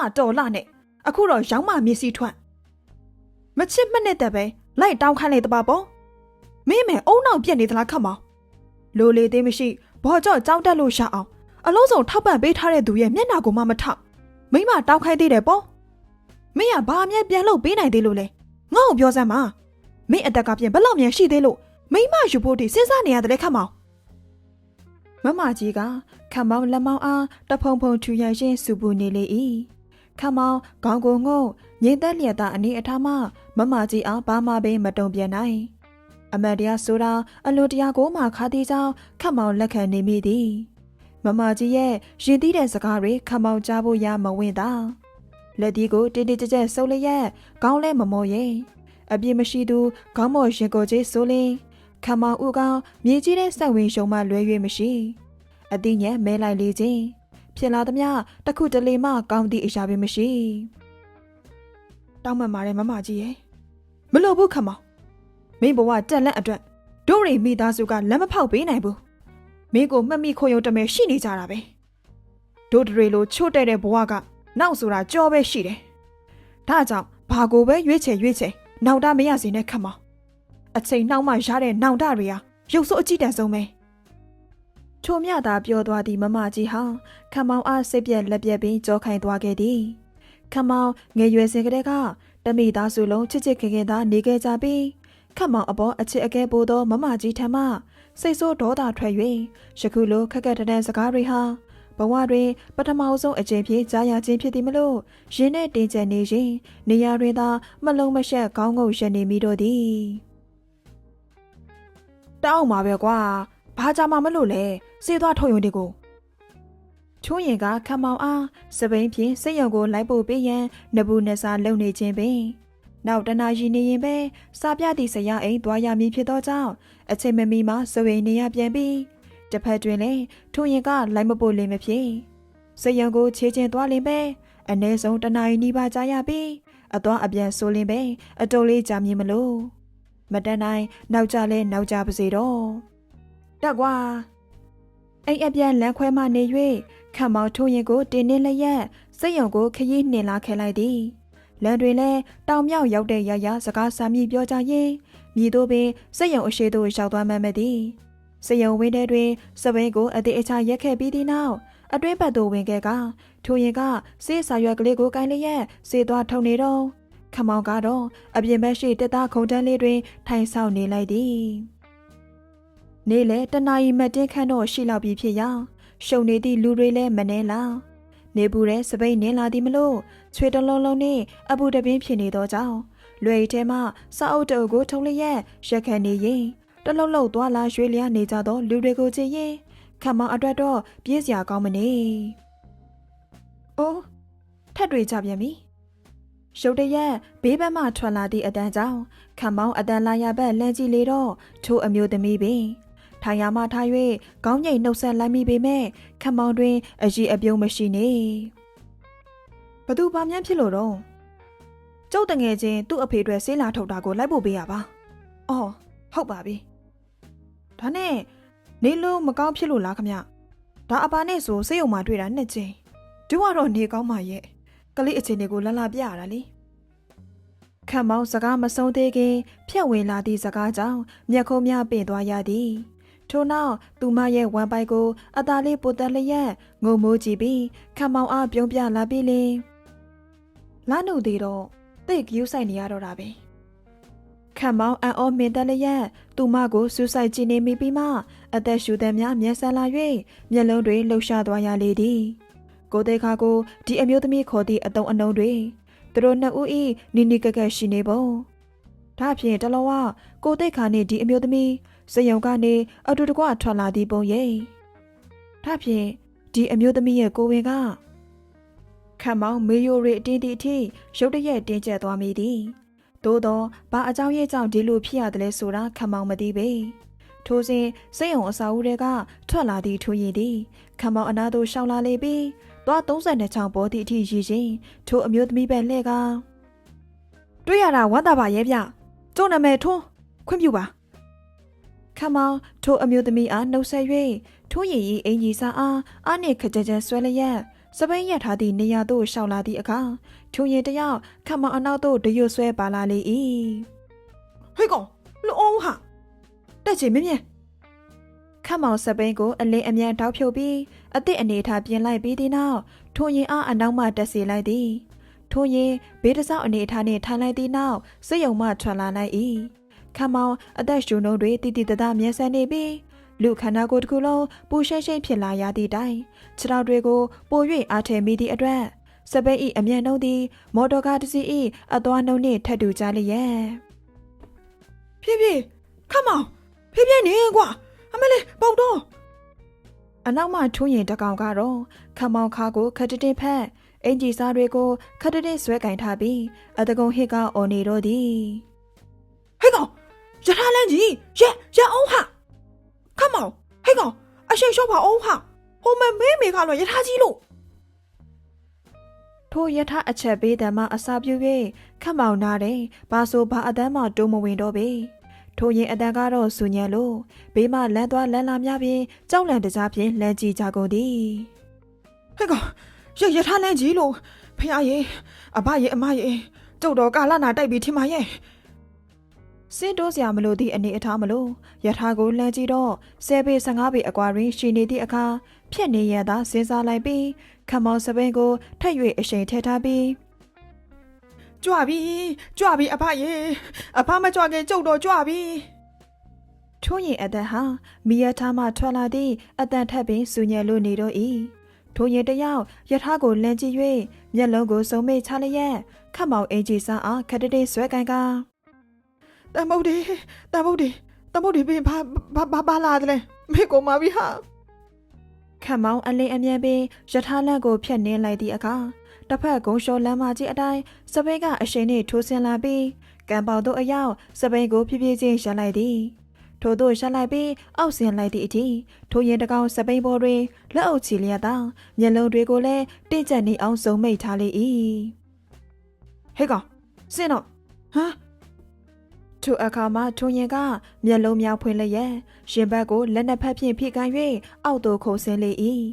နဲ့အခုတော့ရောင်းမမျက်စိထွက်မချစ်မနဲ့တက်ပဲလိုက်တောင်းခိုင်းလိုက်တပါပေါ့မင်းမဲအုံနောက်ပြက်နေသလားခတ်မောင်လိုလေသေးမရှိဘော်ကြော့ကြောက်တက်လို့ရှာအောင် အလုံးစုံထောက်ပံ့ပေးထားတဲ့သူရဲ့မျက်နှာကိုမှမထောက်မိမတောင်းခိုင်းသေးတယ်ပေါ့မင်းကဘာအမြဲပြန်လို့ပေးနိုင်သေးလို့လဲငါ့ကိုပြောစမ်းပါမင်းအသက်ကပြင်ဘယ်လောက်မြန်ရှိသေးလို့မိမယူဖို့တည်းစဉ်းစားနေရတယ်လေခတ်မောင်မမကြီးကခတ်မောင်လက်မောင်အားတဖုံဖုံထူရရင်စူပူနေလေ၏ခတ်မောင်ခေါင်းကိုငုံငိမ့်သက်လျက်သားအနေအထားမှမမကြီးအားဘာမှပင်မတုံ့ပြန်နိုင်အမတ်တရားဆိုတာအလိုတရားကိုမှခါသေးကြောင်းခတ်မောင်လက်ခံနေမိသည်မမကြီးရဲ့ရင်သီးတဲ့စကားတွေခတ်မောင်ကြားဖို့ရမဝင်သာလက်ဒီကိုတင်းတင်းကြပ်ကြပ်ဆုပ်လျက်ခေါင်းလဲမမောရဲ့အပြစ်မရှိသူခေါင်းမော်ရင်ကိုကြီးဆိုလင်းခတ်မောင်ဦးကောင်မြေကြီးတဲ့ဆက်ဝင်ရှုံမှလွဲ၍မရှိအတိညာမဲလိုက်လေခြင်းဖြစ်လာသမျှတခုတလေမှကောင်းသည့်အရာပင်မရှိတောင်းမှန်ပါတယ်မမကြီးရဲ့မလို့ဘူးခတ်မောင်မင်းဘဝတက်လက်အတွက်ဒို့ရီမိသားစုကလက်မဖောက်ပေးနိုင်ဘူးမင်းကိုမှတ်မိခိုးရုံတမဲရှိနေကြတာပဲဒို့တွေလိုချို့တဲ့ဘဝကနောက်ဆိုတာကြောပဲရှိတယ်ဒါကြောင့်ဘာကိုပဲရွေးချယ်နောက်တာမရစေနဲ့ခတ်မောင်အချိန်နှောင်းမှရတဲ့နောင်တတွေဟာရုပ်ဆိုးအကြည့်တန်ဆုံးပဲချိုမြသာပြောသွားသည့်မမကြီးဟာခတ်မောင်အားစိတ်ပြက်လက်ပြက်ပြီးကြောခိုင်းသွားခဲ့သည်ခတ်မောင်ငယ်ရွယ်စဉ်ကတည်းကတမိသားစုလုံးချစ်ချစ်ခင်ခင်သာနေခဲ့ကြပြီးခတ်မောင်အပေါ်အချစ်အကဲပို့သောမမကြီးထံမှစိတ်ဆိုးဒေါသထွက်၍ယခုလိုခက်ခက်တန်းစကားတွေဟာဘဝတွင်ပထမဆုံးအကျင့်ဖြစ်ကြားရခြင်းဖြစ်သည်မလို့ရင်းနဲ့တင်ကျက်နေရင်နေရာတွင်သာမလုံးမရှက်ကောင်းငုံရနေမိတော့သည်တောင်းပါပဲကွာဘာကြမှာမလို့လဲစေးသွားထုတ်ရုံဒီကိုချိုးရင်ကခတ်မောင်အားစပိန်ဖြင့်စိတ်ရုံကိုလိုက်ပို့ပေးရန်နဘူးနဆာလုံနေခြင်းပင်နောက်တနာရီနေရင်ပဲစာပြသည့်ဆရာအိမ်သွားရမည်ဖြစ်သောကြောင့်အချိန်မမီမှစပိန်နေရပြန်ပြီးတစ်ဖက်တွင်လည်းထိုရင်ကလိုက်မပို့လင်းမဖြစ်စိတ်ရုံကိုခြေချင်းသွားလင်းပဲအနည်းဆုံးတနာရီနီးပါးကြာရပြီးအသွားအပြန်ဆိုလင်းပဲအတုံးလေးကြာမြင်မလို့မတန်းနိုင်နောက်ကြလဲနောက်ကြပါစေတော့တက်ကွာအိမ်အပြန်လမ်းခွဲမှနေ၍ခတ်မောင်ထိုရင်ကိုတင်းနှင်းလျက်စိတ်ရုံကိုခရီးနှင်လာခဲလိုက်သည်လမ်းတွင်လည်းတောင်မြောက်ရောက်တဲ့ရရစကားစာမိပြောကြရင်မြည်တို့ပင်စိတ်ရုံအရှိတို့ရောက်သွားမှမသည်စိတ်ရုံဝင်းထဲတွင်စပိန်ကိုအသေးအချာရက်ခဲ့ပြီးသည့်နောက်အတွင်းဘက်သို့ဝင်ခဲ့ကထိုရင်ကစေးစာရွက်ကလေးကိုကိုင်းလျက်စေးသွားထုံနေတော့ခမောင်ကတော့အပြင်ဘက်ရှိတက်သားခုံတန်းလေးတွင်ထိုင်ဆောင်နေလိုက်သည်နေ့လေတနာရီမတင်းခန့်တော့ရှိလောက်ပြီးဖြစ်ရာရှုံနေသည့်လူတွေလည်းမနှဲလာနေပူတဲ့စပိန်နင်းလာသည်မလို့ချွေတလုံးလုံးနဲ့အပူတပင်းဖြစ်နေသောကြောင့်လွယ်ထဲမှစာအုပ်တအုပ်ကိုထုံလျက်ရက်ခံနေရင်တလုံးလုံးသွားလာရွှေ့လျားနေကြသောလူတွေကိုကြည့်ရင်ခတ်မောင်အတွက်တော့ပြေးစရာကောင်းမနေ။အိုးထက်တွေကြပြန်ပြီ။ရုတ်တရက်ဘေးဘက်မှထွက်လာသည့်အတန်းကြောင့်ခတ်မောင်အတန်းလာရဘက်လမ်းကြည့်လေတော့ထိုအမျိုးသမီးပင်ထိုင်ရမှထား၍ခေါင်းငိတ်နှုတ်ဆက်လိုက်မိပေမဲ့ခတ်မောင်တွင်အကြီးအပြုံးမရှိနေ။ဘသူဘာမှန်းဖြစ်လို့တော့ကျုပ်တငယ်ချင်းသူ့အဖေအတွက်ဆေးလာထုတ်တာကိုလိုက်ဖို့ပေးရပါ။အော်ဟုတ်ပါပြီ။ဒါနဲ့နေလို့မကောင်းဖြစ်လို့လားခမ။ဒါအပါနဲ့ဆိုဆေးရုံမှာတွေ့တာနှစ်ကြိမ်။သူကတော့နေကောင်းမှရဲ့ကလေးအချင်းတွေကိုလှလှပြရတာလေ။ခတ်မောင်စကားမဆုံးသေးခင်ဖြက်ဝင်လာသည့်စကားကြောင့်မျက်ခုံးများပင့်သွားရသည်။ထို့နောက်သူမရဲ့ဝမ်းပိုက်ကိုအသားလေးပိုတက်လျက်ငုံမိုးကြည့်ပြီးခတ်မောင်အားပြုံးပြလာပြီးလင်လာနုသေးတော့သိ့ကူးဆိုင်နေရတော့တာပဲခတ်မောင်အန်အောမင်တက်လျက်သူမကိုစူးစိုက်ကြည့်နေမိပြီးမှအသက်ရှူသည်များမျက်စမ်းလာ၍မျက်လုံးတွေလှုပ်ရှားသွားရလေသည်ကိုသိခါကိုဒီအမျိုးသမီးခေါ်သည့်အတုံးအနှုံတွေသူတို့နှစ်ဦး၏နီနီကက်ကက်ရှိနေပုံဒါဖြင့်တလောကကိုသိခါနှင့်ဒီအမျိုးသမီးစယုံကနေအတူတကွထွက်လာသည့်ပုံရိပ်ဒါဖြင့်ဒီအမျိုးသမီးရဲ့ကိုဝင်ကခတ်မောင်မေယိုရီအတင်းတီအထိရုတ်တရက်တင်းကျပ်သွားမိသည်သို့တော့ဘာအကြောင်းရဲ့ကြောင့်ဒီလိုဖြစ်ရတယ်လဲဆိုတာခတ်မောင်မသိပေထိုစဉ်စိတ်ုံအစာဦးတွေကထွက်လာသည့်ထိုရင်သည်ခတ်မောင်အနာသို့ရှောင်လာလေပြီးသွား32ချောင်းပေါ်သည့်အထိရည်ချင်းထိုအမျိုးသမီးပဲလှဲ့ကတွေ့ရတာဝမ်းသာပါရဲ့ဗျကျုံနာမယ်ထွန်းခွင့်ပြုပါခတ်မောင်ထိုအမျိုးသမီးအားနှုတ်ဆက်၍ထိုရင်ဤအင်ကြီးစားအားနှင့်ခကြကြဆွဲလျက်စပိန်ရထားသည့်နေရာသို့ရှောင်လာသည့်အခါထိုရင်တယောက်ခတ်မောင်အနောက်သို့တရွတ်ဆွဲပါလာလေ၏ဟေးကောင်လူအောင်ဟာတက်ချင်မင်းမြ ခတ်မောင်စပိန်ကိုအလင်းအမြန်တောက်ဖြုတ်ပြီးအသည့်အနေထားပြင်လိုက်ပြီးတဲ့နောက်ထိုရင်အားအနောက်မှတက်စီလိုက်သည်ထိုရင်ဘေးတစောက်အနေထားနှင့်ထိုင်လိုက်သည့်နောက်စိတ်ယုံမှထွက်လာလိုက်၏ခတ်မောင်အသက်ရှူနှုံးတွေတိတိတသားမြဲဆန်နေပြီးလူခန္ဓာကိုယ်တစ်ခုလုံးပူရှိန်ရှိန်ဖြစ်လာရသည့်တိုင်ခြေထောက်တွေကိုပို၍အားထည့်မိသည့်အတွက်စပိန်၏အမြန်နှုံးသည်မော်တော်ကားတစ်စီး၏အသွားနှုံးနှင့်ထပ်တူကြလျက်ဖြည်းဖြည်းခတ်မောင်ဖြည်းဖြည်းနေကွာအမလေးပေါက်တော့အနောက်မှထိုးရင်တကောင်ကတော့ခတ်မောင်ခါကိုခတ်တင်ဖက်အင်ဂျီစားတွေကိုခတ်တင်ဆွဲကင်ထားပြီးအတကုံဟစ်ကအော်နေတော့သည်ဟဲ့ကောင်ရထားလန်းကြီးရအောင်ဟာခတ်မောင်ဟဲ့ကောင်အရှိန်လျှော့ပါအောင်ဟာဟိုမဲမေကတော့ရထားကြီးလို့ထိုရထားအချက်ပေးတယ်မှအစာပြု၍ခတ်မောင်နာတယ်ဘာဆိုဘာအတန်းမှတိုးမဝင်တော့ပေထိုရင်အတန်ကတော့စူညံလို့ဘေးမှလမ်းသွားလမ်းလာများဖြင့်ကြောက်လန့်တကြားဖြင့်လမ်းကြည့်ကြကုန်သည်ဟဲ့ကောင်ရထားလမ်းကြီးလို့ဖះရေအဘရေအမရေကျုပ်တော်ကာလနာတိုက်ပြီးထင်ပါရဲ့စင်းတိုးစရာမလိုသည့်အနေအထားမလို့ရထားကိုလှမ်းကြည့်တော့10ပေ15ပေအကွာတွင်ရှိနေသည့်အခါဖြက်နေရသာစဉ်းစားလိုက်ပြီးခမောင်စပင်းကိုထပ်၍အရှိန်ထည့်ထားပြီးကြွပြီအဖရေအဖမကြွခင်ကျုပ်တော့ကြွပြီထိုးရင်အသက်ဟာမိရထားမှထွက်လာသည့်အတန်ထက်ပင်စူညံလို့နေတော့၏ထိုးရင်တယောက်ရထားကိုလမ်းကြည့်၍မျက်လုံးကိုစုံမိတ်ချလျက်ခတ်မောင်အင်ဂျီဆန်းအားခက်တဲ့ဆွဲကန်ကတမုတ်ဒီပင်ဘာလာတယ်လဲမေကိုမပြီးဟာခတ်မောင်အလင်းအမြန်ပင်ရထားလမ်းကိုဖြတ်နှင်းလိုက်သည့်အခါတစ်ဖက်ကုန်းလျှော်လမ်းမကြီးအတိုင်းစပိန်ကအရှိန်နှင့်ထိုးဆင်းလာပြီးကံပေါသို့အရောက်စပိန်ကိုဖြည်းဖြည်းချင်းရပ်လိုက်သည်ထို့သို့ရပ်လိုက်ပြီးအောက်ဆင်းလိုက်သည့်အထိထိုရင်တကောင်စပိန်ပေါ်တွင်လက်အုပ်ချီလျက်သာမျက်လုံးတွေကိုလည်းတင့်ကျက်နေအောင်စုံမိတ်ထားလေ၏ဟဲ့ကောင်စင်းတော့ဟမ်ထိုအခါမှာထိုရင်ကမျက်လုံးများဖွင့်လျက်ရင်ဘတ်ကိုလက်နှစ်ဖက်ဖြင့်ဖိကန်၍အောက်သို့ခုန်ဆင်းလေ၏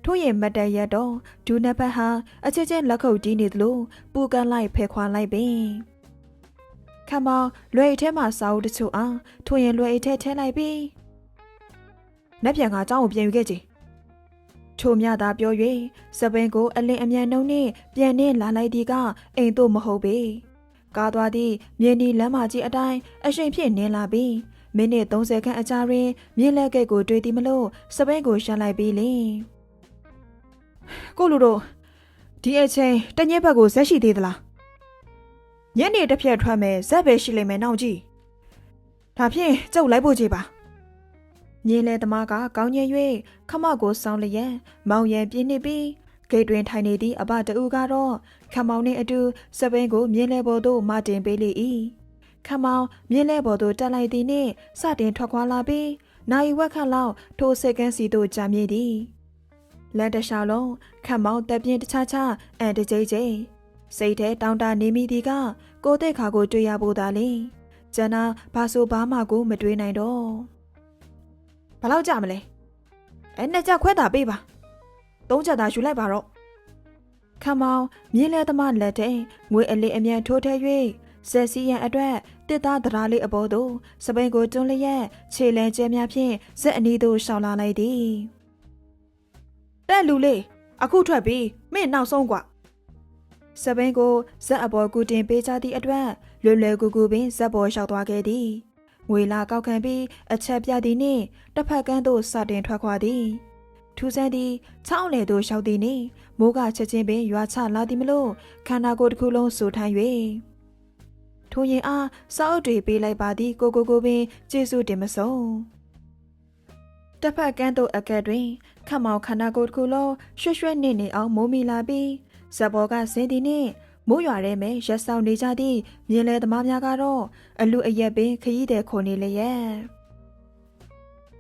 ထို့ရင်မတ်တရက်တော့ဒူးနှစ်ဖက်ဟာအချင်းချင်းလက်ခုပ်တီးနေသလိုပူကန်လိုက်ဖဲခွာလိုက်ပင်ခမောင်လွယ်အိတ်ထဲမှာစာအုပ်တချို့အားထို့ရင်လွယ်အိတ်ထဲထည့်လိုက်ပြီးနက်ပြန်ကအเจ้าကိုပြန်ယူခဲ့ကြည်ထို့မြသာပြော၍စပင်းကိုအလင်းအမြန်နှုံးနှင့်ပြန်နှင်းလာလိုက်သည်ကအိမ်သို့မဟုတ်ပေကားသွားသည့်မြင်းဒီလမ်းမကြီးအတိုင်းအရှိန်ဖြင့်နင်းလာပြီးမိနစ်30ခန့်အကြာတွင်မြင်းလက်ကိတ်ကိုတွေ့သည်မလို့စပင်းကိုရှမ်းလိုက်ပြီးလင်ကိုလူတို့ဒီအချိန်တညက်ဘက်ကိုဇက်ရှိသေးသလားညနေတစ်ဖြက်ထွက်မယ်ဇက်ပဲရှိလိမ့်မယ်နောက်ကြည့်ဒါဖြင့်ကျုပ်လိုက်ဖို့ကြည့်ပါမြင်းလဲသမားကကောင်းညင်၍ခမကိုစောင်းလျက်မောင်ရံပြင်းနေပြီးဂိတ်တွင်ထိုင်နေသည့်အဘတူကတော့ခမောင်နှင့်အတူစပင်းကိုမြင်းလဲပေါ်သို့မတင်ပေးလေ၏ခမောင်မြင်းလဲပေါ်သို့တက်လိုက်သည်နှင့်စတင်ထွက်ခွာလာပြီးနိုင်ဝက်ခန့်လောက်ထိုစိတ်ကန်းစီသို့ကြာမြင့်သည်လက်တလျှောက်လုံးခမောင်တက်ပြင်းတခြားခြားအန်တကြိတ်စိတ်ထဲတောင်းတနေမိသည်ကကိုတဲ့ခါကိုတွေ့ရဖို့သာလေကျန်တာဘာဆိုဘာမှကိုမတွေးနိုင်တော့ဘယ်လောက်ကြမလဲနှစ်ချက်ခွဲတာပေးပါ3ချက်သာယူလိုက်ပါတော့ခမောင်မြင်းလဲသမားလက်ထဲငွေအလေးအမြန်ထိုးထည့်၍ဆက်စီရန်အတွက်တစ်သားတရားလေးအပေါ်သို့စပိန်ကိုတွန်းလျက်ခြေလန်းကျဲများဖြင့်ဇက်အနီးသို့ရှောင်လာလိုက်သည်တဲ့လူလေးအခုထွက်ပြီးမင်းနောက်ဆုံးကွာစပိန်ကိုဇက်အပေါ်ကူတင်ပေးကြသည့်အတွက်လွယ်လွယ်ကူကူပင်ဇက်ပေါ်လျှောက်သွားခဲ့သည်ငွေလာကောက်ခံပြီးအချက်ပြသည်နှင့်တစ်ဖက်ကန်းသို့စတင်ထွက်ခွာသည်ထူးဆန်းသည်ချောင်းလေသို့လျှောက်သည်နှင့်မိုးကချက်ချင်းပင်ရွာချလာသည်မလို့ခန္ဓာကိုယ်တစ်ခုလုံးဆူထိုင်း၍ထိုရင်အားစောက်တွေပေးလိုက်ပါသည်ကိုပင်ကျေးဇူးတင်မဆုံးတစ်ဖက်ကန်းသို့အကက်တွင်ခမောင်ခန္ဓာကိုယ်တစ်ခုလုံးရွှဲနေအောင်မိုးမိလာပြီးဇက်ဘော်ကဆင်းသည်နှင့်မိုးရွာထဲမှာရက်ဆောင်နေကြသည့်မြင်းလဲသမားများကတော့အလူအရက်ပင်ခရီးသည်ခုန်နေလျက်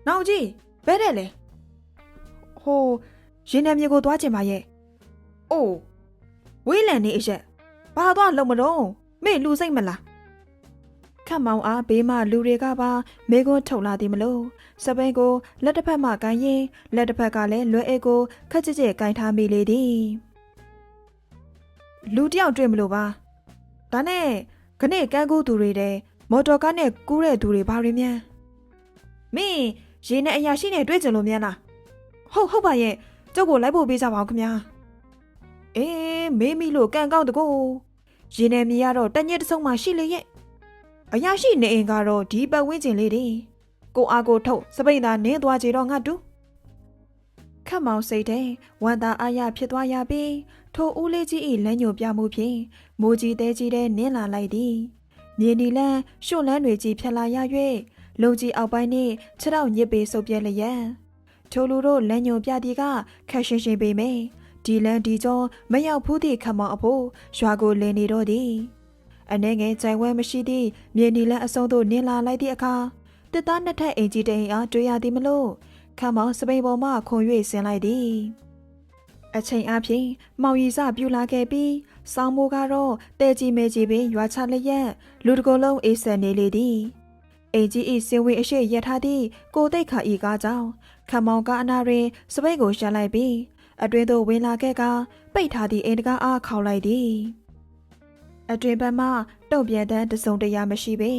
နောက်ကြည့်ဘဲတဲ့လေဟိုရင်ထဲမြေကိုသွားချင်ပါရဲ့အိုးဝေးလန်နေအရက်ဘာသွားလုံမတော့မင်းလူစိတ်မလားခတ်မောင်အားဘေးမှလူတွေကပါမေကွန်းထုတ်လာသည်မလို့စပိန်ကိုလက်တစ်ဖက်မှကိုင်းရင်လက်တစ်ဖက်ကလည်းလွယ်အိတ်ကိုခက်ကြဲကိုင်းထားမိလေသည်လူတယောက်တွေ့မလို့ပါဒါနဲ့ခဏကန်းကူးသူတွေတဲ့မော်တော်ကားနဲ့ကူးတဲ့သူတွေဘာတွေများမင်း ရေနဲ့အရာရှိနဲ့တွေ့ကြလို့မြန်လားဟုတ်ပါရဲ့ကျုပ်ကိုလိုက်ဖို့ပေးကြပါဦးခင်ဗျာအေးမေးမိလို့ကံကောက်တကိုရေနဲ့မြေရတော့တညစ်တဆုံမှရှိလေရဲ့အရာရှိနေအိမ်ကတော့ဒီပတ်ဝန်းကျင်လေးတွေကိုအားကိုထုတ်စပိန်သာနင်းသွားကြတော့ငါတူခတ်မောင်စိတ်တဲ့ဝန်သားအားရဖြစ်သွားရပြီးထိုဦးလေးကြီး၏လက်ညှို့ပြမှုဖြင့်မိုးကြီးတဲကြီးတဲ့နင်းလာလိုက်သည်မြေနီလန်းရွှွန့်လန်းတွေကြီးဖြတ်လာရ၍လုံကြီးအောက်ပိုင်းနှင့်ခြေထောက်ညစ်ပေဆုပ်ပြဲလျက်ထိုလူတို့လက်ညှို့ပြသည်ကခက်ရှင်းပေမယ့်ဒီလန်းဒီကျော်မရောက်ဘူးသည့်ခတ်မောင်အဖို့ရွာကိုလင်းနေတော့သည်အနေငယ်ကြိုင်ဝဲမရှိသည့်မြေနီလန်းအစုံသို့နင်းလာလိုက်သည့်အခါတစ်သားနှစ်ထပ်အိမ်ကြီးတအိမ်အားတွေ့ရသည်မလို့ခတ်မောင်စပိန်ပေါ်မှခွန်၍ဆင်းလိုက်သည်အချိန်အပြင်မောင်ရီစပြူလာခဲ့ပြီးစောင်းမိုးကတော့တဲကြီးမဲကြီးပင်ရွာချလျက်လူတကိုယ်လုံးအေးဆန်နေလေသည်အိမ်ကြီး၏စင်ဝေအရှိရထားသည့်ကိုတိတ်ခါဤကားကြောင့်ခတ်မောင်ကအနာတွင်စပိတ်ကိုရှာလိုက်ပြီးအတွင်းသို့ဝင်လာခဲ့ကပိတ်ထားသည့်အိမ်တကားအားခေါက်လိုက်သည်အတွင်ဘက်မှတုံ့ပြန်တဲ့တစုံတရာမရှိပေ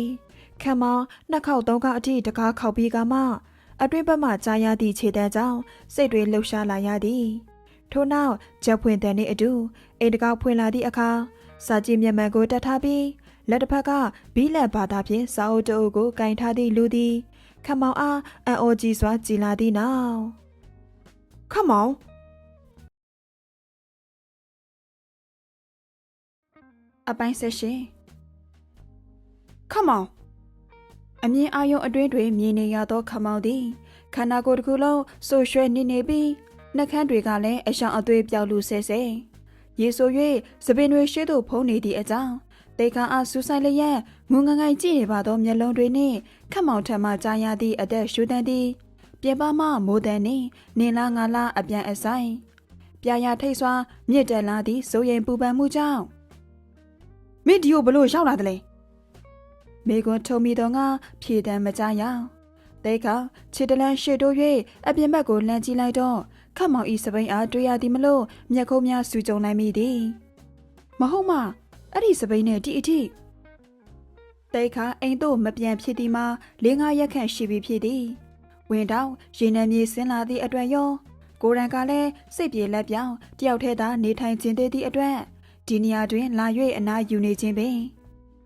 ခတ်မောင်နှစ်ခေါက်သုံးခေါက်အထိတကားခေါက်ပြီးကမှအတွင်ဘက်မှကြားရသည့်ခြေတန်းကြောင့်စိတ်တွေလှုပ်ရှားလာရသည်ထို့နောက်ချက်ဖွင့်တဲ့နေ့အတူအိမ်တကားဖွင့်လာသည့်အခါစာကြည့်မျက်မှန်ကိုတက်ထားပြီးလက်တစ်ဖက်ကဘီးလက်ဘာသာဖြင့်စာအုပ်တအုပ်ကိုကင်ထားသည့်လူသည်ခတ်မောင်အားအံ့ဩကြီးစွာကြည်လာသည့်နောက်ခတ်မောင်အပိုင်းဆက်ရှင်ခတ်မောင်အမြင်အာရုံအတွင်းတွင်မြင်နေရသောခတ်မောင်သည်ခန္ဓာကိုယ်တစ်ခုလုံးဆူရွှဲနေပြီးနှက်ခမ်းတွေကလည်းအရှောင်အသွေးပြောက်လူဆဲဆဲရေဆို၍စပင်တွေရှေ့သို့ဖုံးနေသည့်အကြောင်းတေခါအားဆူဆိုင်လျက်ငုံငငိုင်ကြည့်နေပါသောမျက်လုံးတွေနှင့်ခတ်မောင်ထံမှကြားရသည့်အသက်ရှူတန်းသည်ပြင်ပမှမိုးတန်နှင့်နင်လားငါလားအပြန်အဆိုင်ပြာရထိတ်စွာမြစ်တက်လာသည့်စိုးရိမ်ပူပန်မှုကြောင့်မင်းဒီကိုဘလို့ရောက်လာသလဲမိကွန်းထုံမိတော့ငါဖြေတမ်းမကြရတေခါခြေတလန်းရှေ့တိုး၍အပြင်ဘက်ကိုလှမ်းကြည့်လိုက်တော့ခတ်မောင်ဤစပိန်အားတွေ့ရသည်မလို့မျက်ခုံးများစူကြုံနိုင်မိသည်မဟုတ်မအဲ့ဒီစပိန်နဲ့ဒီအထိတေခါအိမ်သို့မပြန်ဖြစ်သည်မှာ4-5ရက်ခန့်ရှိပြီဖြစ်သည်ဝင်တော့ရေနံမြေဆင်းလာသည့်အတွက်ရောကိုရန်ကလည်းစိတ်ပြေလက်ပြောင်းတယောက်တည်းသာနေထိုင်ခြင်းသေးသည့်အတွက်ဒီနေရာတွင်လာ၍အနားယူနေခြင်းပင်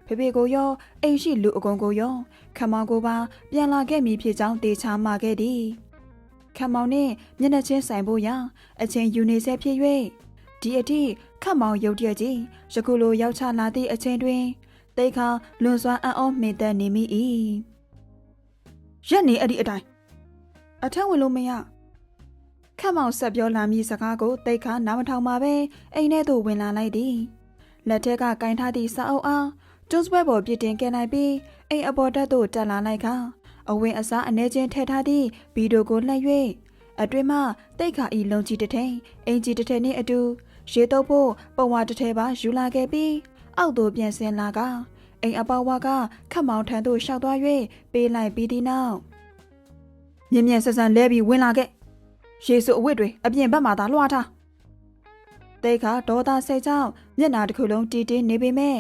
ဖေဖေကိုရောအိမ်ရှိလူအကုန်ကိုရောခမောင်ကိုပါပြန်လာခဲ့မည်ဖြစ်ကြောင်းတေချာမှာခဲ့သည်ခမောင်နှင့်မျက်နှာချင်းဆိုင်ဖို့ရာအချိန်ယူနေဆဲဖြစ်၍ဒီအထိခမောင်ရုတ်တရက်ကြီးယခုလိုရောက်ချလာသည့်အချိန်တွင်တေခါလွန်စွာအံ့ဩမှင်သက်နေမိ၏ရက်နေအဲ့ဒီအတိုင်းအထက်ဝင်လို့မရခမောင်ဆက်ပြောလာမည်စကားကိုတေခါနားမထောင်ပါပဲအိမ်ထဲသို့ဝင်လာလိုက်သည်လက်ထက်ကကင်ထားသည့်စာအုပ်အားကျွန်းစွဲပေါ်ပြစ်တင်ခဲ့လိုက်ပြီးအိမ်အပေါ်တက်သို့တက်လာလိုက်ကအဝင်းအစားအနေချင်းထည့်ထားသည့်ဗီဒီယိုကိုလှည့်၍အတွင်မှတိတ်ခါဤလုံကြီးတစ်ထိန်အင်ကြီးတစ်ထည်နှင့်အတူရေတုပ်ဖို့ပုံဝါတစ်ထည်ပါယူလာခဲ့ပြီးအောက်သို့ပြန်ဆင်းလာကအိမ်အပေါ်ဝါကခတ်မောင်ထံသို့ရှောက်သွား၍ပေးလိုက်ပြီးသည့်နောက်မြင်မြန်ဆန်ဆန်လဲပြီးဝင်လာခဲ့ရေစုအဝတ်တွေအပြင်ဘက်မှသာလွှားထားတိတ်ခါဒေါသစိတ်ကြောင့်မျက်နှာတစ်ခုလုံးတီးတင်းနေပေမဲ့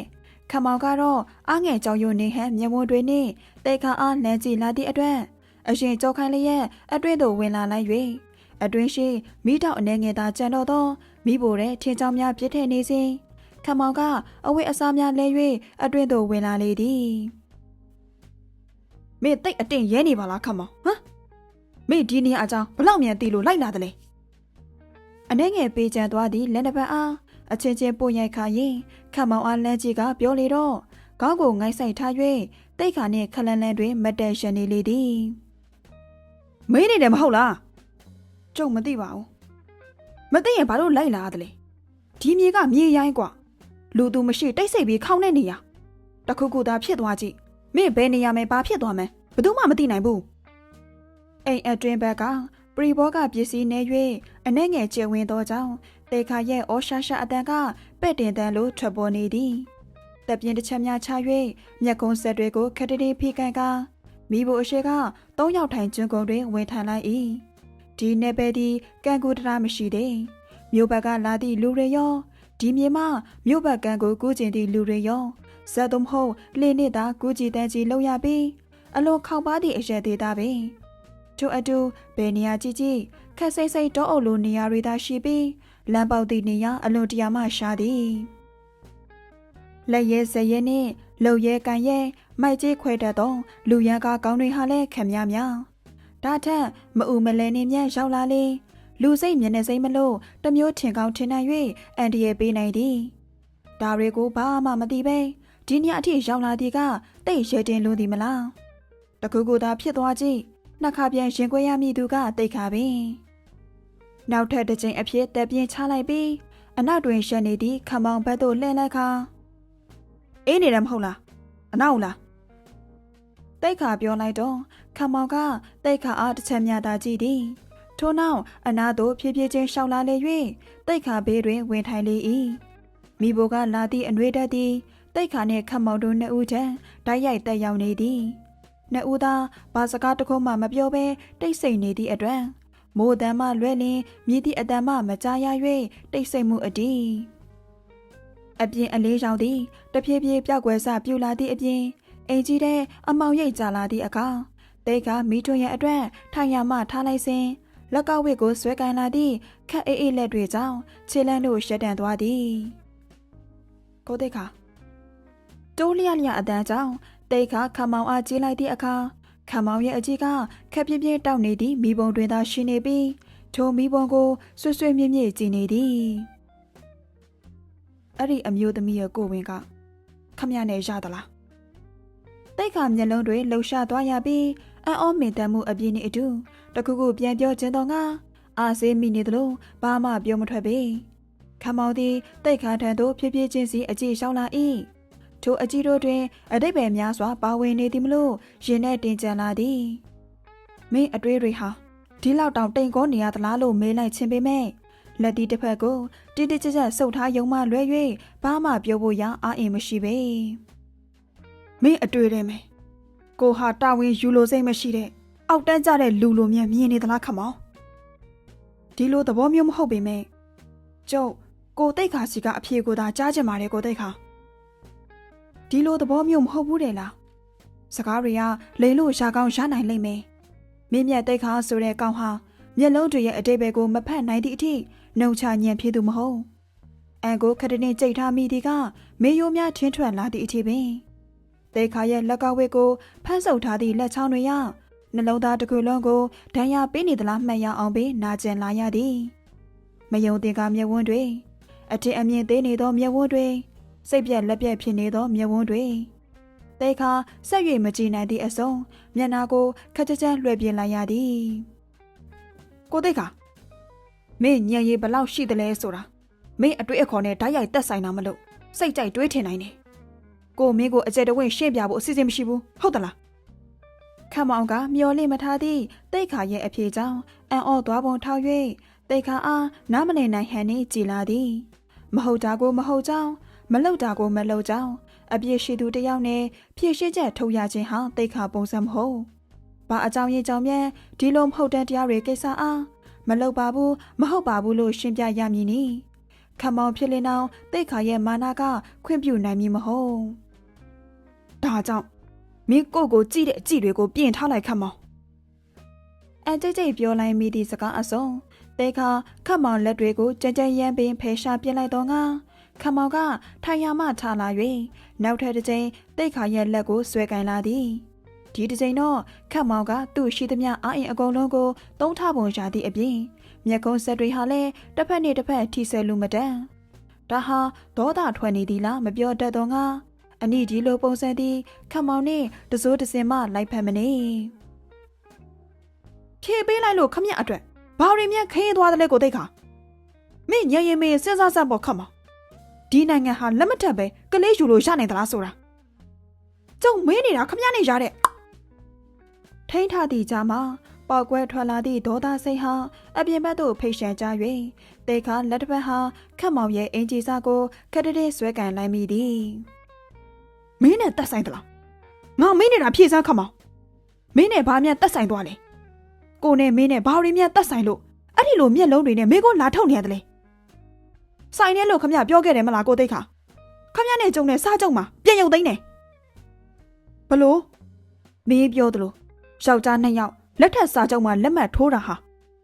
ခမောင်ကတော့အားငယ်ကြောင်ရွံ့နေဟန်မျက်ဝန်းတွေနှင့်တိတ်ခါအားလမ်းကြည့်လာသည့်အတွက်အရင်ကြောက်ခိုင်းလျက်အတွင်းသို့ဝင်လာလိုက်၍အတွင်းရှိမိတောက်အနေငယ်သာကြံတော့သောမိဘတဲ့ထင်းချောင်းများပြစ်ထည့်နေစဉ်ခမောင်ကအဝိအစားများလဲ၍အတွင်းသို့ဝင်လာလေသည်မင်းတိတ်အတင်ရဲနေပါလားခမောင်ဟမ်မင်းဒီနေအကြောင်းဘလောက်မြန်သိလို့လိုက်လာတယ်လေအနေငယ်ပေးချန်သွားသည့်လက်နှစ်ဖက်အားအချင်းချင်းပို့ရိုက်ခါရင်ခမောင်အားလမ်းကြီးကပြောလေတော့ခေါင်းကိုငိုက်ဆိုင်ထား၍တိတ်ခါနှင့်ခလန်လန်တွင်မတန်ရှန်နေလေသည်မင်းနေတယ်မဟုတ်လားကျုပ်မသိပါဘူးမသိရင်ဘာလို့လိုက်လာတယ်လဲဒီမြေကမြေရိုင်းกว่าလူသူမရှိတိတ်ဆိတ်ပြီးခေါင်းနဲ့နေရတခုခုသာဖြစ်သွားကြည့်မင်းဘယ်နေရမယ်ဘာဖြစ်သွားမယ်ဘယ်သူမှမသိနိုင်ဘူးအိမ်အတွင်းဘက်ကပရီဘောကပစ္စည်းနေ၍အနေငယ်ကျဝင်သောကြောင့်တေခါရဲ့အော်ရှာရှာအတန်ကပဲ့တင်တန်လိုထွက်ပေါ်နေသည်တပ်ပြင်းတစ်ချက်များချ၍မျက်ကုံးဆက်တွေကိုခက်တည်းဖိကန်ကမိဖို့အရှိက3ယောက်ထိုင်ကျွန်းကုန်းတွင်ဝင်ထိုင်လိုက်၏ဒီနယ်ပယ်သည်ကံကူတရာမရှိသေးမြို့ဘက်ကလာသည့်လူတွေရောဒီမြေမှမြို့ဘက်ကံကိုကူးကျင်သည့်လူတွေရောဇက်သွမဟုတ်လှင်းနှင့်သာကူးကြည်တန်းကြီးလောက်ရပြီးအလွန်ခေါက်ပါသည့်အရက်သေးသားပင် ထိုအတူဘယ်နေရာကြည့်ကြည့်ခက်စိတ်စိတ်တောအုပ်လိုနေရာတွေသာရှိပြီးလမ်းပေါက်သည့်နေရာအလွန်တရာမှရှာသည်လက်ရဲဇရဲနှင့်လှုပ်ရဲကန်ရဲမိုက်ကြီးခွဲတတ်သောလူရန်ကားကောင်းတွေဟာလည်းခံများများဒါထက်မအူမလဲနေမြတ်ရောက်လာလေလူစိတ်မျက်နှာစိတ်မလို့တမျိုးထင်ကောင်းထင်နိုင်၍အန်တရဲ့ပေးနိုင်သည်ဒါတွေကိုဘာမှမသိပဲဒီညအထိရောက်လာသည်ကတိတ်ရဲတင်လို့သည်မလားတကူကူသာဖြစ်သွားကြည့်နှစ်ခါပြန်ရင်ခွဲရမည်သူကတိတ်ခါပင်နောက်ထပ်တစ်ချိန်အဖြစ်တက်ပြင်းချလိုက်ပြီးအနောက်တွင်ရှက်နေသည့်ခမောင်ဘက်သို့လှည့်လိုက်ခါအေးနေတယ်မဟုတ်လားအနောက်လားတိတ်ခါပြောလိုက်တော့ခမောင်ကတိတ်ခါအားတစ်ချက်မြတာကြည့်သည်ထို့နောက်အနာသို့ဖြည်းဖြည်းချင်းရှောက်လာလေ၍တိတ်ခါဘေးတွင်ဝင်ထိုင်လေ၏မိဘကလာသည့်အနှွေးတက်သည်တိတ်ခါနှင့်ခမောင်တို့နှစ်ဦးတန်းတိုက်ရိုက်တက်ရောက်နေသည်နှစ်ဦးသာဘာစကားတစ်ခုမှမပြောဘဲတိတ်ဆိတ်နေသည့်အတွက်မိုးတမ်းမှလွဲလင်မြည်သည့်အတမ်းမှမကြားရ၍တိတ်ဆိတ်မှုအတီးအပြင်အလေးရောင်သည်တဖြည်းဖြည်းပြောက်ကွယ်စပြူလာသည့်အပြင်အိမ်ကြီးတဲ့အမောင်ရိပ်ကြလာသည့်အခါတိတ်ကမိထွန်းရဲ့အတွက်ထိုင်ရမှထားလိုက်စဉ်လက်ကဝစ်ကိုဆွဲကင်လာသည့်ခက်အေးအေးလက်တွေကြောင့်ခြေလမ်းတို့ရှက်တန်သွားသည်ကိုတိတ်ခါတိုးလျလျအတန်းကြောင့်တိတ်ခါခမောင်အားကြီးလိုက်သည့်အခါခမောင်ရဲ့အကြီးကခက်ပြင်းပြင်းတောက်နေသည့်မိဘုံတွင်သာရှိနေပြီးထိုမိဘုံကိုဆွဆွမြင့်မြင့်ကြည်နေသည်အဲ့ဒီအမျိုးသမီးရဲ့ကိုဝင်ကခမရနဲ့ရသလားတိတ်ခါမျက်လုံးတွေလှုပ်ရှားသွားရပြီးအံ့ဩမင်တမ်းမှုအပြည့်နဲ့အတူတခုခုပြန်ပြောခြင်းတော့ငါအာစေးမိနေသလိုဘာမှပြောမထွက်ပေခမောင်သည်တိတ်ခါထံသို့ဖြည်းဖြည်းချင်းစီအကြည့်လျှောက်လာ၏ထိုအကြည့်တို့တွင်အတိတ်ပဲများစွာပါဝင်နေသည်မလို့ရင်နဲ့တင်ကြံလာသည်မင်းအတွေ့တွေဟာဒီလောက်တောင်တိမ်ကောနေရသလားလို့မေးလိုက်ခြင်းပေမဲ့လက်ဒီတစ်ဖက်ကိုတိတိကျကျဆုပ်ထားယုံမှလွဲ၍ဘာမှပြောဖို့ရအားအင်မရှိပေမင်းအတွေ့တယ်မယ်ကိုဟာတာဝန်ယူလို့စိတ်မရှိတဲ့အောက်တန်းကြတဲ့လူလိုမြင်နေသလားခမောင်ဒီလိုသဘောမျိုးမဟုတ်ပေမဲ့ကျုပ်ကိုတိတ်ခါစီကအဖြေကိုသာကြားချင်ပါတယ်ကိုတိတ်ခါဒီလိုသဘောမျိုးမဟုတ်ဘူးတဲ့လားစကားတွေကလိန်လို့ရှာကောင်းရနိုင်လိမ့်မယ်မြင့်မြတ်တိတ်ခါဆိုတဲ့ကောင်ဟာမျက်လုံးတွေရဲ့အတိတ်ဘက်ကိုမဖတ်နိုင်သည့်အထိနှုံချညံ့ဖြစ်သူမဟုတ်အန်ကိုခတတင်းကြိတ်ထားမိသည်ကမေယိုးများထင်းထွက်လာသည့်အထိပင်တိတ်ခါရဲ့လက်ကဝစ်ကိုဖမ်းဆုပ်ထားသည့်လက်ချောင်းတွေရနှလုံးသားတစ်ခုလုံးကိုဒဏ်ရာပေးနေသလားမှတ်ရအောင်ပေးနာကျင်လာရသည်မယုံတင်ကမျက်ဝန်းတွေအထင်အမြင်သေးနေသောမျက်ဝန်းတွေစိတ်ပြက်လက်ပြက်ဖြစ်နေသောမျက်ဝန်းတွေတိတ်ခါဆက်၍မကြည့်နိုင်သည့်အစုံမျက်နာကိုခက်ကြကြလွှဲပြလိုက်ရသည်ကိုတိတ်ခါမင်းညံရည်ဘလောက်ရှိသလဲဆိုတာမင်းအတွေ့အခေါ်နဲ့ဓာတ်ရိုက်တက်ဆိုင်တာမလို့စိတ်ကြိုက်တွေးထင်နိုင်တယ်ကိုမင်းကိုအကျယ်တဝင့်ရှင်းပြဖို့အစီအစဉ်မရှိဘူးဟုတ်သလားခမောင်ကမျော်လင့်မထားသည့်တိတ်ခါရဲ့အဖြေကြောင့်အံ့ဩသွားပုံထောက်၍တိတ်ခါအားနားမလည်နိုင်ဟန်နှင့်ကြည်လာသည်မဟုတ်တာကိုမဟုတ်ကြောင်းမလုပ်တာကိုမလုပ်ကြောင်းအပြစ်ရှိသူတယောက်နဲ့ဖြည့်ရှင်းချက်ထုတ်ရခြင်းဟာတိတ်ခါပုံစံမဟုတ်ဘာအကြောင်းရင်းကြောင့်မြန်ဒီလိုမဟုတ်တဲ့တရားတွေကိစ္စအားမလုပ်ပါဘူးမဟုတ်ပါဘူးလို့ရှင်းပြရမည်နီခမောင်ဖြစ်လင်းအောင်တိတ်ခါရဲ့မာနကခွင့်ပြုနိုင်မည်မဟုတ်ဒါကြောင့်မင်းကိုကြည့်တဲ့အကြည့်တွေကိုပြင်ထားလိုက်ခမောင်အကြိတ်ကြိတ်ပြောလိုက်မိသည့်စကားအစုံတိတ်ခါခမောင်လက်တွေကိုကြမ်းကြမ်းရမ်းပင်ဖယ်ရှားပြစ်လိုက်တော့ငါခမောင်ကထိုင်ရမှထလာ၍နောက်ထပ်တစ်ချိန်တိတ်ခါရဲ့လက်ကိုဆွဲကင်လာသည်ဒီတစ်ချိန်တော့ခမောင်ကသူ့ရှိသမျှအာအင်အကုန်လုံးကိုသုံးထပုံရသည့်အပြင်မျက်ကုံးဆက်တွေဟာလည်းတစ်ဖက်နဲ့တစ်ဖက်ထိဆဲလူမတန်ဒါဟာဒေါသထွက်နေသည်လားမပြောတတ်တော့ငါအနိဒီလိုပုံစံသည်ခမောင်နဲ့တစိုးတစင်မလိုက်ဖက်မနေဖြေပေးလိုက်လို့ခမရအတွက်ဘာတွေမြန်ခင်းသွားတယ်လဲကိုတိတ်ခါမင်းညရင်မင်းစဉ်းစားစမ်းပေါ်ခမောင်ဒီနိုင်ငံဟာလက်မထက်ပဲကလေးယူလို့ရနိုင်သလားဆိုတာကျုံမင်းနေတာခမရနေရတဲ့ထိန်းထားသည့်ကြားမှာပေါက်ကွဲထွက်လာသည့်ဒေါသစိတ်ဟာအပြင်ဘက်သို့ဖိတ်ရှန်ကြ၍တေခါလက်တစ်ဖက်ဟာခတ်မောင်ရဲ့အင်ဂျီစာကိုခက်တဲ့ဆွဲကန်လိုက်မိသည်မင်းနဲ့တက်ဆိုင်သလားငါမင်းနေတာဖြည့်စမ်းခတ်မောင်မင်းနဲ့ဘာမှတက်ဆိုင်သွားလဲကိုနဲ့မင်းနဲ့ဘာတွေမှတက်ဆိုင်လို့အဲ့ဒီလိုမျက်လုံးတွေနဲ့မင်းကိုလာထုတ်နေရတယ်လေဆိုင်နဲ့လို့ခမရပြောခဲ့တယ်မလားကိုသိခါခမရနဲ့ကြုံနဲ့စားကြုံမှာပြန်ရုပ်သိမ်းတယ်ဘလို့မင်းပြောသလိုယောက်ျား2ယောက် လက်ထက်စာချုပ်မှာလက်မှတ်ထိုးတာဟာ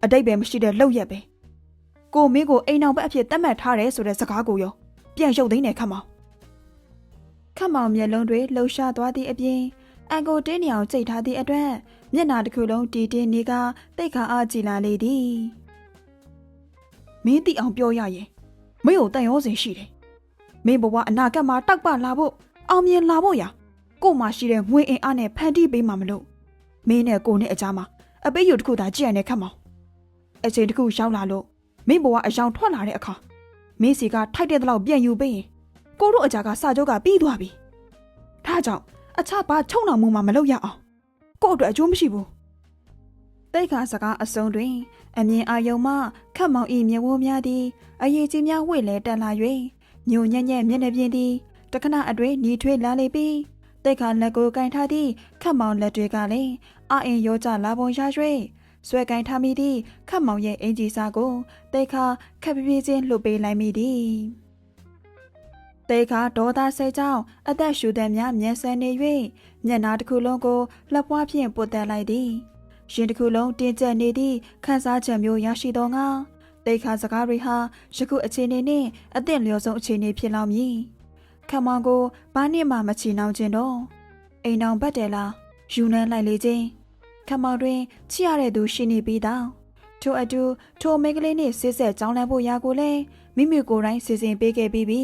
အတိတ်ပဲမရှိတဲ့လောက်ရက်ပဲကိုမင်းကိုအိမ်အောင်ဘက်အဖြစ်သတ်မှတ်ထားတယ်ဆိုတဲ့စကားကိုရောပြန်ရုပ်သိမ်းနေခတ်မောင်မျက်လုံးတွေလှုပ်ရှားသွားသည့်အပြင်အန်ကိုတင်းနေအောင်ကြိတ်ထားသည့်အတွက်မျက်နှာတစ်ခုလုံးတီတင်းနေကတိတ်ခါအားကြည်လာလေသည်မင်းတိအောင်ပြောရရင်မင်းကိုတန်ရောစင်ရှိတယ်မင်းဘဝအနာဂတ်မှာတောက်ပလာဖို့အောင်မြင်လာဖို့ရာကို့မှာရှိတဲ့ငွေအင်အားနဲ့ဖန်တီးပေးမှာမလို့မင်းနဲ့ကိုနဲ့အကြားမှာအပေးယူတစ်ခုသာကြည့်ရတဲ့ခတ်မောင်အချိန်တစ်ခုရောက်လာလို့မင်းဘဝအယောင်ထွက်လာတဲ့အခါမင်းစီကထိုက်တဲ့လောက်ပြန်ယူပေးရင်ကိုတို့အကြကစာချုပ်ကပြီးသွားပြီဒါကြောင့်အခြားဘာချုံနှောင်မှုမှမလုပ်ရအောင်ကို့အတွက်အကျိုးမရှိဘူးတိတ်ခါစကားအစုံတွင်အမြင်အာယုံမှခတ်မောင်ဤမျက်ဝန်းများသည်အရေးကြီးများဝှေ့လဲတက်လာ၍ညိုညံ့ညံ့မျက်နှာပြင်သည်တခဏအတွင်းညီထွေးလာလေပြီးတိတ်ခါလက်ကိုကင်ထားသည့်ခတ်မောင်လက်တွေကလည်းအာအင်ရောကြလာပုံရ၍ဆွဲကင်ထားမိသည့်ခတ်မောင်ရဲ့အင်ဂျီစာကိုတိတ်ခါခက်ပြေးချင်းလှုပ်ပေးလိုက်မိသည်တိတ်ခါဒေါသစိတ်ကြောင့်အသက်ရှူသည်များမျက်စဲနေ၍မျက်နှာတစ်ခုလုံးကိုလှပွားဖြင့်ပုတ်တက်လိုက်သည်ရင်တစ်ခုလုံးတင်းကျပ်နေသည့်ခန်းစားချက်မျိုးရရှိသောငါတိတ်ခါစကားတွေဟာယခုအခြေအနေနှင့်အသင့်လျော်ဆုံးအခြေအနေဖြစ်လောက်မည်ခမောင်ကိုဘာနှင့်မှမချီနှောင်ခြင်းတော့အိမ်အောင်ဘတ်တယ်လားယူနှမ်းလိုက်လေခြင်းခမောင်တွင်ချစ်ရတဲ့သူရှိနေပြီးတောင်ထိုအတူထိုမိန်းကလေးနှင့်ဆေးဆက်ကြောင်းလန့်ဖို့ရာကိုလည်းမိမိကိုယ်တိုင်စီစဉ်ပေးခဲ့ပြီးပြီ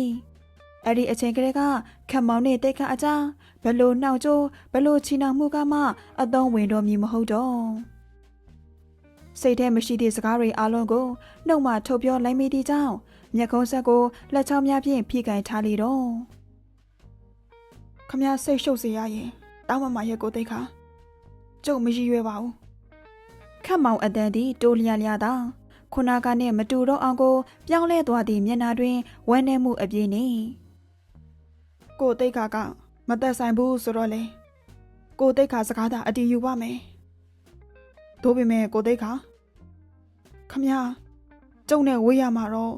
အဲ့ဒီအချိန်ကလေးကခမောင်နှင့်တိတ်ခါအကြားဘလို့နှောက်ကြိုးဘလို့ချီနှောင်မှုကမှအသုံးဝင်တော်မူမဟုတ်တော့စိတ်ထဲမရှိသည့်စကားတွေအလုံးကိုနှုတ်မှထုတ်ပြောလိုက်မိသည့်ကြောင့်မျက်ခုံးဆက်ကိုလက်ချောင်းများဖြင့်ဖိကင်ထားလေတော့ခမရစိတ်ရှုပ်စေရရင်တောင်းမမရဲ့ကိုတိတ်ခါကျုပ်မရည်ရွယ်ပါဘူးခတ်မောင်အတန်သည်တိုးလျလျသာခုနကနဲ့မတူတော့အောင်ကိုပြောင်းလဲသွားသည့်မျက်နှာတွင်ဝမ်းနည်းမှုအပြည့်နှင့်ကိုတိတ်ခါကမသက်ဆိုင်ဘူးဆိုတော့လေကိုတိတ်ခါစကားသာအတီးယူပါမယ်တို့ပေမဲ့ကိုတိတ်ခါခမရကျုံနဲ့ဝေးရမှာတော့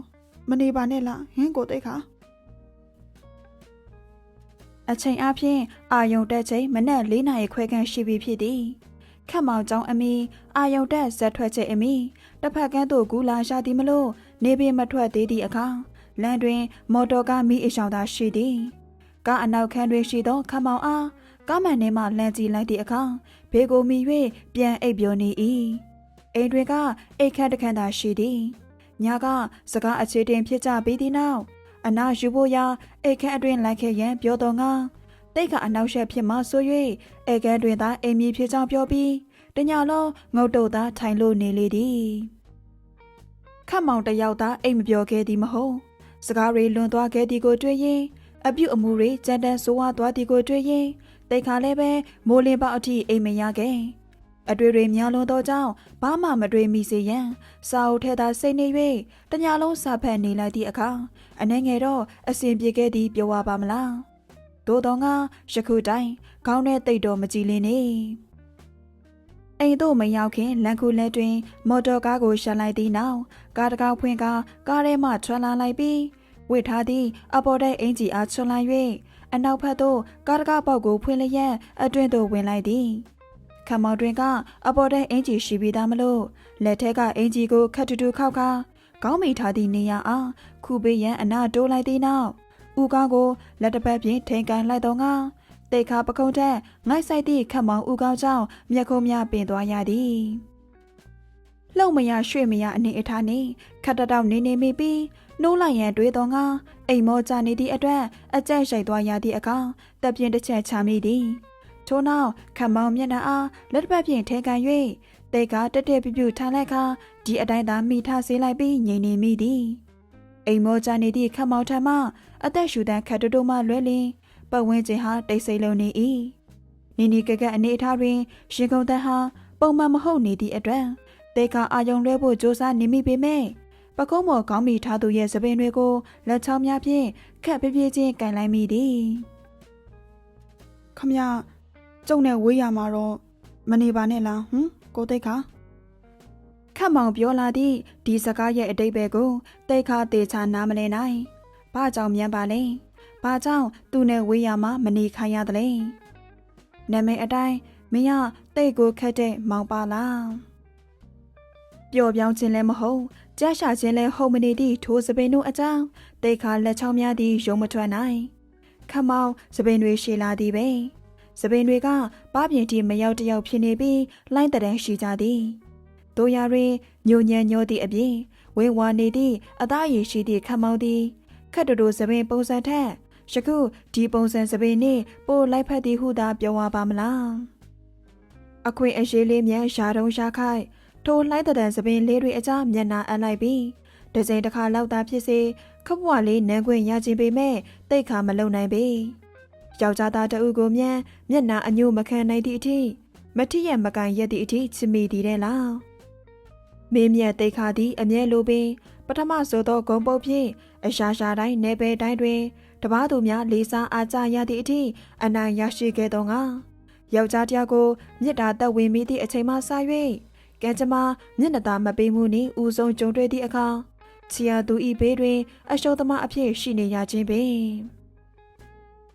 မနေပါနဲ့လားဟင်ကိုတိတ်ခါအချိန်အပြင်အာယုံတက်ချိန်မနက်4 နာရီခွဲခန့်ရှိပြီဖြစ်သည်ခတ်မောင်ကျောင်းအမီအာယုံတက်ဇက်ထွက်ချိန်အမီတစ်ဖက်ကန်းသို့ကူလာရှာသည်မလို့နေပင်မထွက်သေးသည့်အခါလမ်းတွင်မော်တော်ကားမီးအဆောင်သာရှိသည်ကားအနောက်ခန်းတွင်ရှိသောခတ်မောင်အားကားမှန်ထဲမှလမ်းကြည့်လိုက်သည့်အခါဘေးကိုမီ၍ပြန်အိပ်ပျော်နေ၏အိမ်တွင်ကအိတ်ခန့်တစ်ခန့်သာရှိသည်ညကစကားအခြေတင်ဖြစ်ကြပြီးသည့်နောက်အနာယူဖို့ရာအိတ်ခန့်အတွင်လိုက်ခဲ့ရန်ပြောတော်ငါတိတ်ကအနောက်ရှက်ဖြစ်မှဆို၍အိတ်ခန့်တွင်သာအိမ်မြေဖြစ်ကြောင်းပြောပြီးတညလုံးငုတ်တုတ်သာထိုင်လို့နေလေသည်ခတ်မောင်တယောက်သာအိမ်မပြောခဲ့သည်မဟုတ်စကားတွေလွန်သွားခဲ့သည်ကိုတွေ့ရင်အပြုအမူတွေကြမ်းတမ်းဆိုးဝါးသွားသည်ကိုတွေ့ရင်တိတ်ခါလည်းပဲမိုးလင်းပေါအထိအိမ်မရခဲ့အတွေ့တွေများလွန်သောကြောင့်ဘာမှမတွေ့မိစေရန်စာအုပ်ထဲသာစိတ်နေ၍တညလုံးစာဖတ်နေလိုက်သည့်အခါအနေငယ်တော့အစဉ်ပြေခဲ့သည်ပြောရပါမလားသို့တော်ငါယခုတိုင်ခေါင်းထဲတိတ်တော်မကြည်လင်းနေအိမ်တို့မရောက်ခင်လမ်းခုလက်တွင်မော်တော်ကားကိုရှက်လိုက်သည့်နောက်ကားတကောက်ဖွင့်ကားထဲမှထွက်လာလိုက်ပြီးဝစ်ထားသည့်အပေါ်တဲ့အင်ဂျီအားချွန်လိုက်၍အနောက်ဘက်သို့ကားတကောက်ပေါက်ကိုဖွင့်လျက်အတွင်းသို့ဝင်လိုက်သည်ခမောင်တွင်ကအပေါ်တဲ့အင်ဂျီရှိပြီးသားမလို့လက်ထဲကအင်ဂျီကိုခတ်တူတူခောက်ခါခေါင်းမိထားသည့်နေရာအားခုပေးရန်အနာတိုးလိုက်သည့်နောက်ဦးကောင်းကိုလက်တစ်ပတ်ဖြင့်ထိန်ကန်လိုက်တော့ငါတိတ်ခါပခုံးထက်ငိုက်ဆိုင်သည့်ခမောင်ဦးကောင်းကြောင့်မျက်ခုံးများပင်သွားရသည်လှုပ်မရရွှေ့မရအနေအထားနှင့်ခတ်တောက်နေမိပြီးနှိုးလိုက်ရန်တွေးတော့ငါအိမ်မောကြနေသည့်အတွက်အကြက်ရိုက်သွားရသည့်အခါတပ်ပြင်းတစ်ချက်ချမိသည်ထို့နောက်ခမောင်မျက်နှာအားလက်တစ်ပတ်ဖြင့်ထိန်ကန်၍တိတ်ကတက်တက်ပြပြထားလိုက်ခါဒီအတိုင်းသာမိထားစေလိုက်ပြီးငြိမ်နေမိသည်အိမ်မောကြနေသည့်ခမောင်ထံမှအသက်ရှူတန်းခတ်တိုးမှလွဲလင်ပတ်ဝန်းကျင်ဟာတိတ်ဆိတ်လုံးနေ၏နီနီကကအနေအထားတွင်ရင်ကုန်တန်းဟာပုံမှန်မဟုတ်နေသည့်အတွက်တိတ်ကအာယုံလွဲဖို့ကြိုးစားနေမိပေမဲ့ပကုံးမော်ကောင်းမိထားသူရဲ့သပင်တွေကိုလက်ချောင်းများဖြင့်ခက်ပြေးချင်းကင်လိုက်မိသည်ခမရကျုံနဲ့ဝေးရမှာတော့မနေပါနဲ့လားဟင်ကိုတိတ်ခါခတ်မောင်ပြောလာသည့်ဒီစကားရဲ့အတိတ်ပဲကိုတိတ်ခါတေချာနားမလဲနိုင်ဘာကြောင့်မြန်ပါလဲဘာကြောင့်သူနဲ့ဝေးရမှာမနေခိုင်းရသလဲနာမည်အတိုင်း မင်းကတိတ်ကိုခက်တဲ့မောင်ပါလားပျော်ပြောင်းခြင်းလည်းမဟုတ်ကြက်ရှာခြင်းလည်းဟုတ်မနေသည့်ထိုစပင်တို့အကြောင်းတိတ်ခါလက်ချောင်းများသည်ရုံမထွက်နိုင်ခမောင်စပင်တွေရှည်လာသည်ပဲစပင်တွေကပပြင်းတီမရောက်တယောက်ဖြစ်နေပြီးလိုင်းတရန်ရှိကြသည်တို့ရတွင်ညိုညံ့ညိုသည့်အပြင်ဝင်းဝါနေသည့်အသားရည်ရှိသည့်ခမောင်သည်ခက်တူစပင်ပုံစံထက်ယခုဒီပုံစံစပင်နှင့်ပိုလိုက်ဖက်သည်ဟုသာပြောရပါမလားအခွင့်အရေးလေးမြန်ရှာတုံးရှာခိုက်ထိုလှိုင်းတံစပင်လေးတွေအကြားမျက်နှာအပ်လိုက်ပြီးတစိမ့်တစ်ခါလောက်သာဖြစ်စေခပ်ပွားလေးနန်းခွင့်ရခြင်းပေမဲ့တိတ်ခါမလုံနိုင်ပေယောက်ျားသားတအုပ်ကိုမြန်မျက်နှာအညို့မခံနိုင်သည့်အထိမထီရမကန်ရက်သည့်အထိချစ်မိသည်တဲ့လားမင်းမြတ်တိတ်ခါသည်အမြဲလိုပင်ပထမဆိုသောဂုံပုတ်ဖြင့်အရှာရှာတိုင်းနယ်ပယ်တိုင်းတွင်တပားသူများလေးစားအားကြရသည့်အထိအနိုင်ရရှိခဲ့သောငါယောက်ျားတယောက်ကိုမြစ်တာသက်ဝင်မိသည့်အချိန်မှစ၍ကံကြမ္မာမျက်နှာသာမပေးမှုနှင့်ဦးဆုံးကြုံတွေ့သည့်အခါချီယာသူဤဘေးတွင်အရှုံးသမားအဖြစ်ရှိနေရခြင်းပင်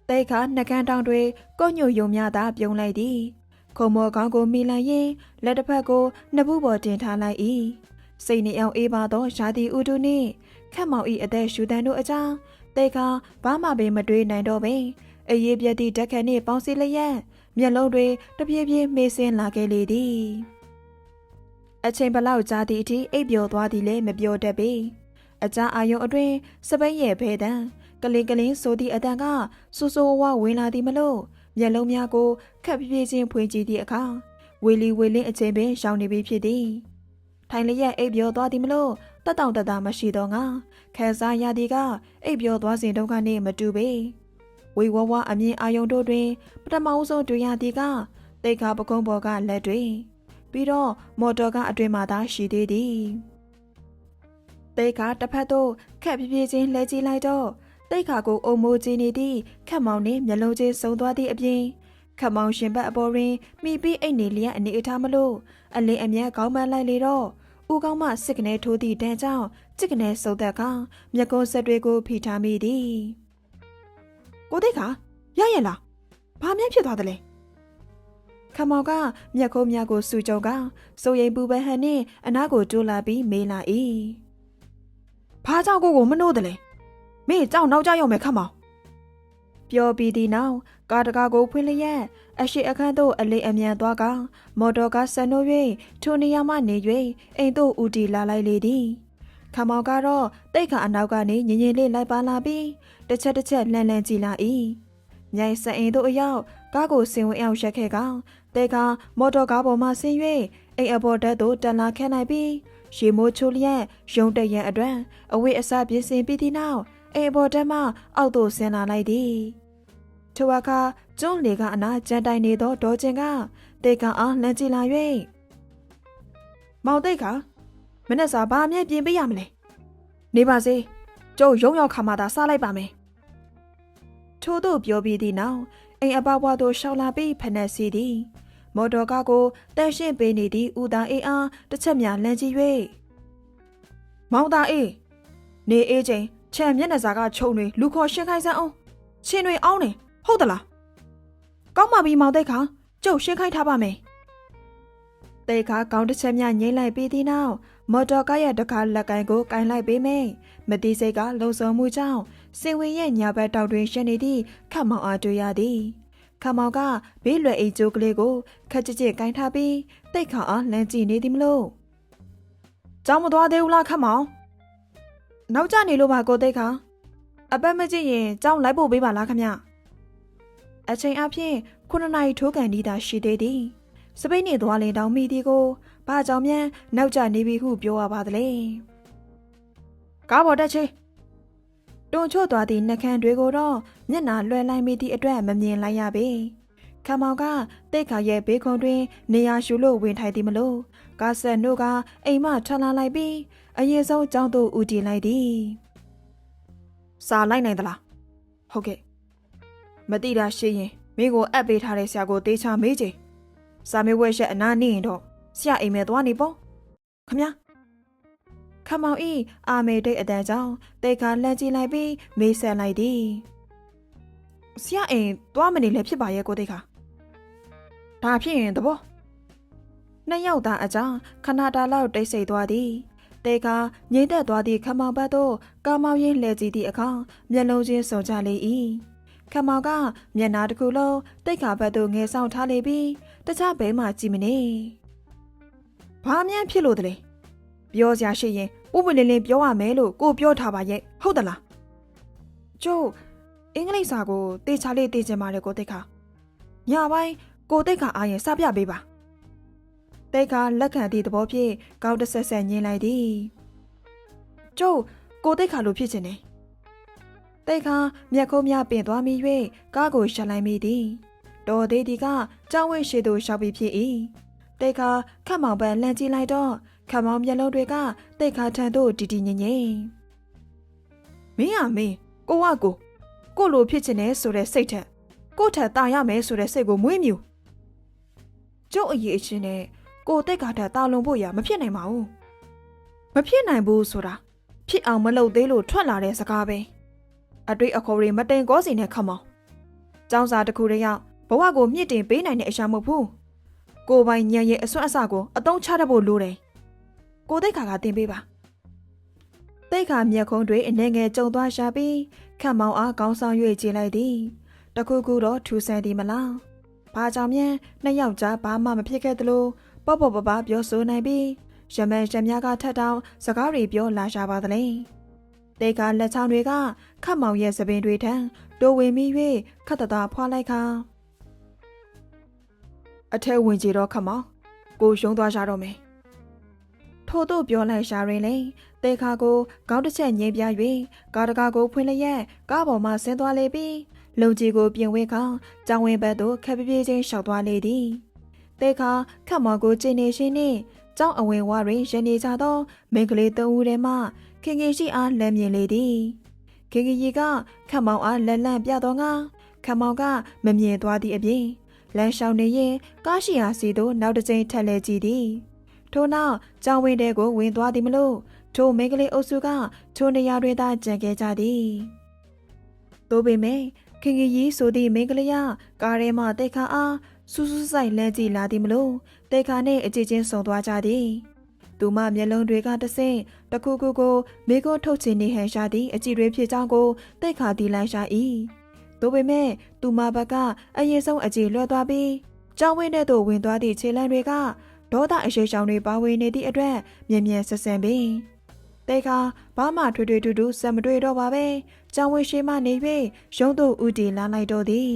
တိတ်ခါနှကန်းတောင်တွေကိုညိုယုံများသာပြုံးလိုက်သည်ခုံမော်ကောင်းကိုမိလိုက်ရင်လက်တစ်ဖက်ကိုနှစ်ဘူးပေါ်တင်ထားလိုက်၏စိတ်နှအောင်အေးပါသောရာသီဥတုနှင့်ခက်မောင်ဤအသက်ရှူတန်တို့အကြောင်းတိတ်ခါဘာမှပင်မတွေးနိုင်တော့ပင်အေးရပြသည့်ဓာတ်ခတ်နှင့်ပေါင်းစည်းလျက်မျက်လုံးတွေတပြေးပြေးမေးဆင်းလာခဲ့လေသည်အချိန်ဘလောက်ကြာသည့်အထိအိပ်ပျော်သွားသည်လည်းမပြောတတ်ပေအကြအာယုံအတွင်စပိန်ရဲ့ဖဲတံကလင်းကလင်းဆိုသည့်အတန်ကဆူဆူဝါဝင်လာသည်မလို့မျက်လုံးများကိုခက်ပြေးချင်းဖွင့်ကြည့်သည့်အခါဝေလီဝေလင်းအချိန်ပင်ရှောင်နေပြီဖြစ်သည်ထိုင်လျက်အိပ်ပျော်သွားသည်မလို့တက်တောင့်တတမရှိတော့ငါခံစားရသည်ကအိပ်ပျော်သွားစဉ်တုန်းကနေမတူပေဝေဝဝအမြင်အာယုံတို့တွင်ပထမဦးဆုံးတွေ့ရသည်ကတိတ်ခါပကုံးပေါ်ကလက်တွေပြီးတော့မော်တော်ကားအတွင်မှသာရှိသေးသည်တိတ်ခါတစ်ဖက်သို့ခက်ပြေးချင်းလှဲကြည့်လိုက်တော့တိတ်ခါကိုအုံမိုးကြည့်နေသည့်ခက်မောင်နှင့်မျက်လုံးချင်းစုံသွားသည့်အပြင်ခက်မောင်ရှင်ဘက်အပေါ်တွင်မိပြီးအိတ်နေလျက်အနေအထားမလို့အလင်းအမျက်ကောင်းပန်းလိုက်လေတော့ဦးကောင်းမှစစ်ကနေထိုးသည့်တန်းကြောင့်ကြစ်ကနေစုံသက်ခါမျက်ကုံးဆက်တွေကိုဖိထားမိသည်ကိုတိတ်ခါရရလားဘာမှဖြစ်သွားသလဲခမောင်ကမျက်ခုံးများကိုစူကြုံကစိုးရိမ်ပူပန်ဟန်နှင့်အနားကိုတိုးလာပြီးမေးလာ၏ဘာကြောင့်ကိုမနှိုးတယ်လဲမင်းကြောက်နောက်ကြရောက်မယ်ခမောင်ပြောပြီးသည့်နောက်ကားတကားကိုဖွင့်လျက်အရှိအခန်းသို့အလေးအမြန်သွားကမော်တော်ကားဆန်နိုး၍ထိုနေရာမှနေ၍အိမ်သို့ဦးတည်လာလိုက်လေသည်ခမောင်ကတော့တိတ်ခါအနောက်ကနေညင်ညင်လေးလိုက်ပါလာပြီးတစ်ချက်လှန်လှန်ကြည့်လာ၏မြိုင်စအိမ်သို့အရောက်ကားကိုဆင်ဝင်အောင်ရက်ခဲ့ကောင်တဲကမော်တော်ကားပေါ်မှဆင်း၍အိမ်အပေါ်တက်သို့တက်လာခဲ့နိုင်ပြီးရေမိုးချိုးလျက်ရုံတရံအတွက်အဝိအစပြင်ဆင်ပြီးသည့်နောက်အိမ်အပေါ်တက်မှအောက်သို့ဆင်းလာလိုက်သည်ထိုအခါကျွန်းလေကအနာကြမ်းတိုင်နေသောဒေါ်ကျင်ကတဲကအားလှမ်းကြည့်လာ၍မောင်တိတ်ခါမနေ့စာဘာအမြဲပြင်ပေးရမလဲနေပါစေကျုပ်ရုံရောက်ခါမှသာစားလိုက်ပါမယ်ထို့သို့ပြောပြီးသည့်နောက်အိမ်အပေါက်ဝါသို့ရှောက်လာပြီးဖနက်စီသည်မော်တော်ကားကိုတန်ရှင်းပေးနေသည့်ဦးသားအေးအားတစ်ချက်များလှမ်းကြည့်၍မောင်သားအေးနေအေးချင်းချမ်းမျက်နှာစာကခြုံတွေလူခေါ်ရှင်းခိုင်းစမ်းအောင်ချင်းတွေအောင်းနေဟုတ်သလားကောင်းပါပြီမောင်တိတ်ခါကျုပ်ရှင်းခိုင်းထားပါမယ်တိတ်ခါကောင်းတစ်ချက်များငိမ့်လိုက်ပြီးသည့်နောက်မော်တော်ကားရဲ့တကားလက်ကိုင်ကိုကင်လိုက်ပေးမယ်မတိစိတ်ကလုံဆောင်မှုကြောင့်စင်ဝင်ရဲ့ညာဘက်တောက်တွင်ရှင်းနေသည့်ခတ်မောင်အားတွေ့ရသည်ခမောင်ကဘေးလွယ်အိတ်ကျိုးကလေးကိုခက်ကြစ်ကြစ်ကင်ထားပြီးတိတ်ခါအားလှမ်းကြည့်နေသည်မလို့ကြောင်မသွားသေးဘူးလားခမောင်နောက်ကျနေလို့ပါကိုတိတ်ခါအပတ်မကြည့်ရင်ကြောင်လိုက်ဖို့ပေးပါလားခမအချိန်အဖြစ်9နာရီထိုးကန်ဒီတာရှိသေးသည်စပိတ်နေသွားလင်တောင်မိသည်ကိုဘာကြောင့်မြန်နောက်ကျနေပြီဟုပြောရပါသလဲကားပေါ်တက်ချေတွန်ချွတ်သွားသည့်နှကန်းတွေကိုတော့မျက်နှာလွှဲလိုက်မိသည့်အတွက်မမြင်လိုက်ရပေခမောင်ကတိတ်ခါရဲ့ဘေးခုံတွင်နေရာရှူလို့ဝင်ထိုင်သည်မလို့ကားဆက်နို့ကအိမ်မှထွက်လာလိုက်ပြီးအရင်ဆုံးကျောင်းသို့ဦးတည်လိုက်သည်စာလိုက်နိုင်သလားဟုတ်ကဲ့မတိတာရှိရင်မင်းကိုအပ်ပေးထားတဲ့ဆရာကိုတေးချမေးကြည့်စာမေးပွဲရှက်အနားနေရင်တော့ဆရာအိမ်မဲသွားနေပေါ့ခမခမောင်ဤအာမေတိတ်အတန်းကြောင့်တိတ်ခါလှမ်းကြည့်လိုက်ပြီးမေးဆက်လိုက်သည်ဆရာအိမ်သွားမနေလည်းဖြစ်ပါရဲ့ကိုတိတ်ခါ ဒါဖြစ်ရင်သဘောနှစ်ယောက်သားအကြောင်းခဏတာလောက်တိတ်ဆိတ်သွားသည်တေကငိမ့်သက်သွားသည့်ခမောင်ဘက်သို့ကားမောင်းရင်းလှည့်ကြည့်သည့်အခါမျက်လုံးချင်းစုံကြလေ၏ခမောင်ကမျက်နှာတစ်ခုလုံးတိတ်ခါဘက်သို့ငယ်ဆောင်ထားလေပြီးတခြားဘဲမှကြည့်မနေဘာမှန်းဖြစ်လို့တလေပြောစရာရှိရင်ဥပလင်းလင်းပြောရမယ်လို့ကိုပြောထားပါရဲ့ဟုတ်သလားကျုပ်အင်္ဂလိပ်စာကိုတေချာလေးသိချင်ပါတယ်ကိုတိတ်ခါညပိုင်းကိုတိတ်ခါအားရင်စပြပေးပါတိတ်ခါလက်ခံသည့်သဘောဖြင့်ကောင်းတဆက်ဆက်ညင်းလိုက်သည်ကျုပ်ကိုတိတ်ခါလိုဖြစ်ချင်တယ်တိတ်ခါမျက်ခုံးများပင်သွားမိ၍ကားကိုရှက်လိုက်မိသည်တော်သေးဒီကကြောင်းဝဲရှိသူရှောက်ပြီးဖြစ်၏တိတ်ခါခတ်မောင်ပန်းလှန်ကြည့်လိုက်တော့ခတ်မောင်မျက်လုံးတွေကတိတ်ခါထံသို့တီတီငိမ့်ငိမ့်မင်းကမင်းကိုလိုဖြစ်ချင်တယ်ဆိုတဲ့စိတ်ထက်ကိုထက်တာရမယ်ဆိုတဲ့စိတ်ကိုမွေးမြူကျုပ်အရေးအချင်းနဲ့ကိုတိတ်ခါထက်တာလွန်ဖို့ရမဖြစ်နိုင်ပါဘူးမဖြစ်နိုင်ဘူးဆိုတာဖြစ်အောင်မလုပ်သေးလို့ထွက်လာတဲ့စကားပဲအတွေ့အခေါ်တွေမတင်ကောစီနဲ့ခမောင်ကျောင်းစာတစ်ခုတည်းရောက်ဘဝကိုမြင့်တင်ပေးနိုင်တဲ့အရာမဟုတ်ဘူးကိုပိုင်ညံရဲ့အစွမ်းအစကိုအသုံးချတတ်ဖို့လိုတယ်ကိုတိတ်ခါကတင်ပေးပါတိတ်ခါမျက်ခုံးတွေအနေငယ်ကြုံသွားရှာပြီးခတ်မောင်အားကောင်းဆောင်၍ကြည့်လိုက်သည်တခုခုတော့ထူဆန်းသည်မလားဘာကြောင့်မြန်နှစ်ယောက်ကြားဘာမှမဖြစ်ခဲ့သလိုပေါ့ပေါ့ပပပြောဆိုနိုင်ပြီးရမန်ရမြကထက်တောင်စကားတွေပြောလာရှာပါသလဲတိတ်ခါလက်ချောင်းတွေကခတ်မောင်ရဲ့သပင်တွေထံတိုးဝင်မိ၍ခတ်တသာဖွာလိုက်ခါအထဲဝင်ကြတော့ခတ်မောင်ကိုရှုံးသွားကြတော့မယ်ထို့သို့ပြောလိုက်ရှာရင်လေတေခါကိုခေါင်းတစ်ချက်ငိမ့်ပြ၍ကားတကားကိုဖွင့်လျက်ကားပေါ်မှဆင်းသွားလေပြီးလုံကြီးကိုပြင်ဝဲခေါကြောင်ဝင်းဘက်သို့ခက်ပြေးချင်းရှောက်သွားလေသည်တေခါခတ်မောင်ကိုကျင်းနေရှင်းနှင့်ကျောင်းအဝင်ဝါတွင်ရနေကြသောမိန်းကလေးသုံးဦးထဲမှခင်ခင်ရှိအားလမ်းမြင်လေသည်ခင်ခင်ကြီးကခတ်မောင်အားလက်လန့်ပြတော့ငါခတ်မောင်ကမမြင်သွားသည့်အပြင်လမ်းလျှောက်နေရင်ကားရှိရာစီသို့နောက်တစ်ကြိမ်ထက်လဲကြည့်သည်ထို့နောက်ကျောင်းဝင်းတဲကိုဝင်သွားသည်မလို့ထိုမိန်းကလေးအုပ်စုကထိုနေရာတွင်သာကြံခဲ့ကြသည်သို့ပေမဲ့ခင်ခင်ကြီးဆိုသည့်မိန်းကလေးကကားထဲမှတိတ်ခါအားစူးစူးဆိုင်လမ်းကြည့်လာသည်မလို့တိတ်ခါနှင့်အကြည့်ချင်းဆုံသွားကြသည်သူမမျက်လုံးတွေကတဆင့်တခုခုကိုမိကိုထုတ်ချင်နေဟန်ရှာသည့်အကြည့်တွေဖြစ်ကြောင်းကိုတိတ်ခါတီးလိုက်ရှာ၏သို့ပေမဲ့သူမဘက်ကအရင်ဆုံးအကြည့်လွှဲသွားပြီးကျောင်းဝင်းထဲသို့ဝင်သွားသည့်ခြေလမ်းတွေကဒေါသအရှိရှောင်တွေပါဝင်နေသည့်အတွက်မြင်မြန်ဆက်ဆံပင်တေခါဘာမှထွေထွေတူတူဆက်မတွေ့တော့ပါပဲကျောင်းဝင်းရှိမှနေ၍ရုံးသို့ဦးတည်လာလိုက်တော့သည်